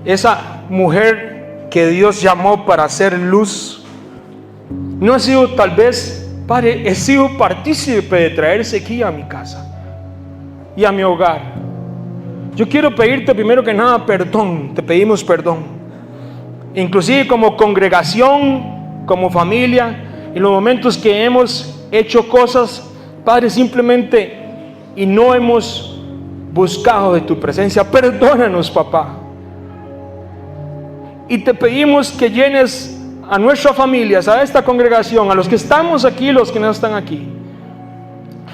esa mujer que Dios llamó para hacer luz. No he sido tal vez, Padre, he sido partícipe de traer sequía a mi casa y a mi hogar. Yo quiero pedirte primero que nada perdón, te pedimos perdón. Inclusive como congregación, como familia, en los momentos que hemos hecho cosas, Padre, simplemente y no hemos buscado de tu presencia. Perdónanos, papá. Y te pedimos que llenes a nuestras familias, a esta congregación, a los que estamos aquí, los que no están aquí.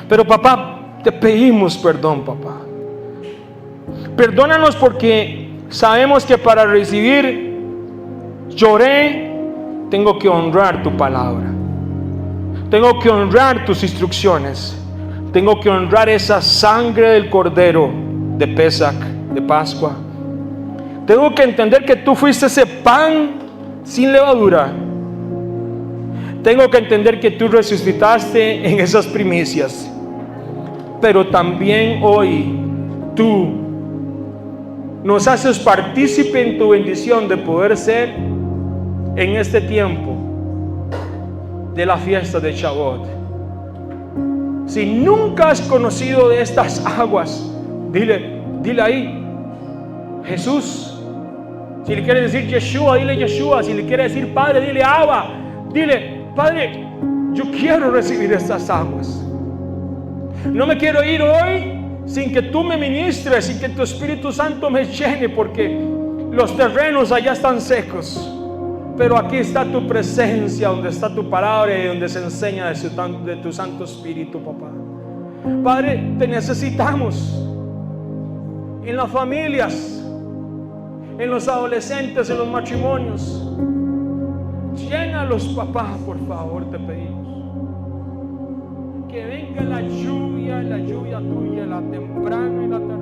Pero papá, te pedimos perdón, papá. Perdónanos porque sabemos que para recibir lloré, tengo que honrar tu palabra. Tengo que honrar tus instrucciones. Tengo que honrar esa sangre del Cordero de Pesach, de Pascua. Tengo que entender que tú fuiste ese pan sin levadura. Tengo que entender que tú resucitaste en esas primicias. Pero también hoy tú nos haces partícipe en tu bendición de poder ser en este tiempo de la fiesta de Shavuot. Si nunca has conocido de estas aguas, dile ahí, Jesús. Si le quieres decir Yeshua, dile Yeshua. Si le quieres decir Padre, dile Abba. Dile, Padre, yo quiero recibir estas aguas. No me quiero ir hoy sin que tú me ministres, sin que tu Espíritu Santo me llene, porque los terrenos allá están secos. Pero aquí está tu presencia, donde está tu palabra y donde se enseña de tu Santo Espíritu, papá. Padre, te necesitamos en las familias, en los adolescentes, en los matrimonios. Llénalos, papá, por favor, te pedimos. que venga la lluvia tuya, la temprana y la tardía.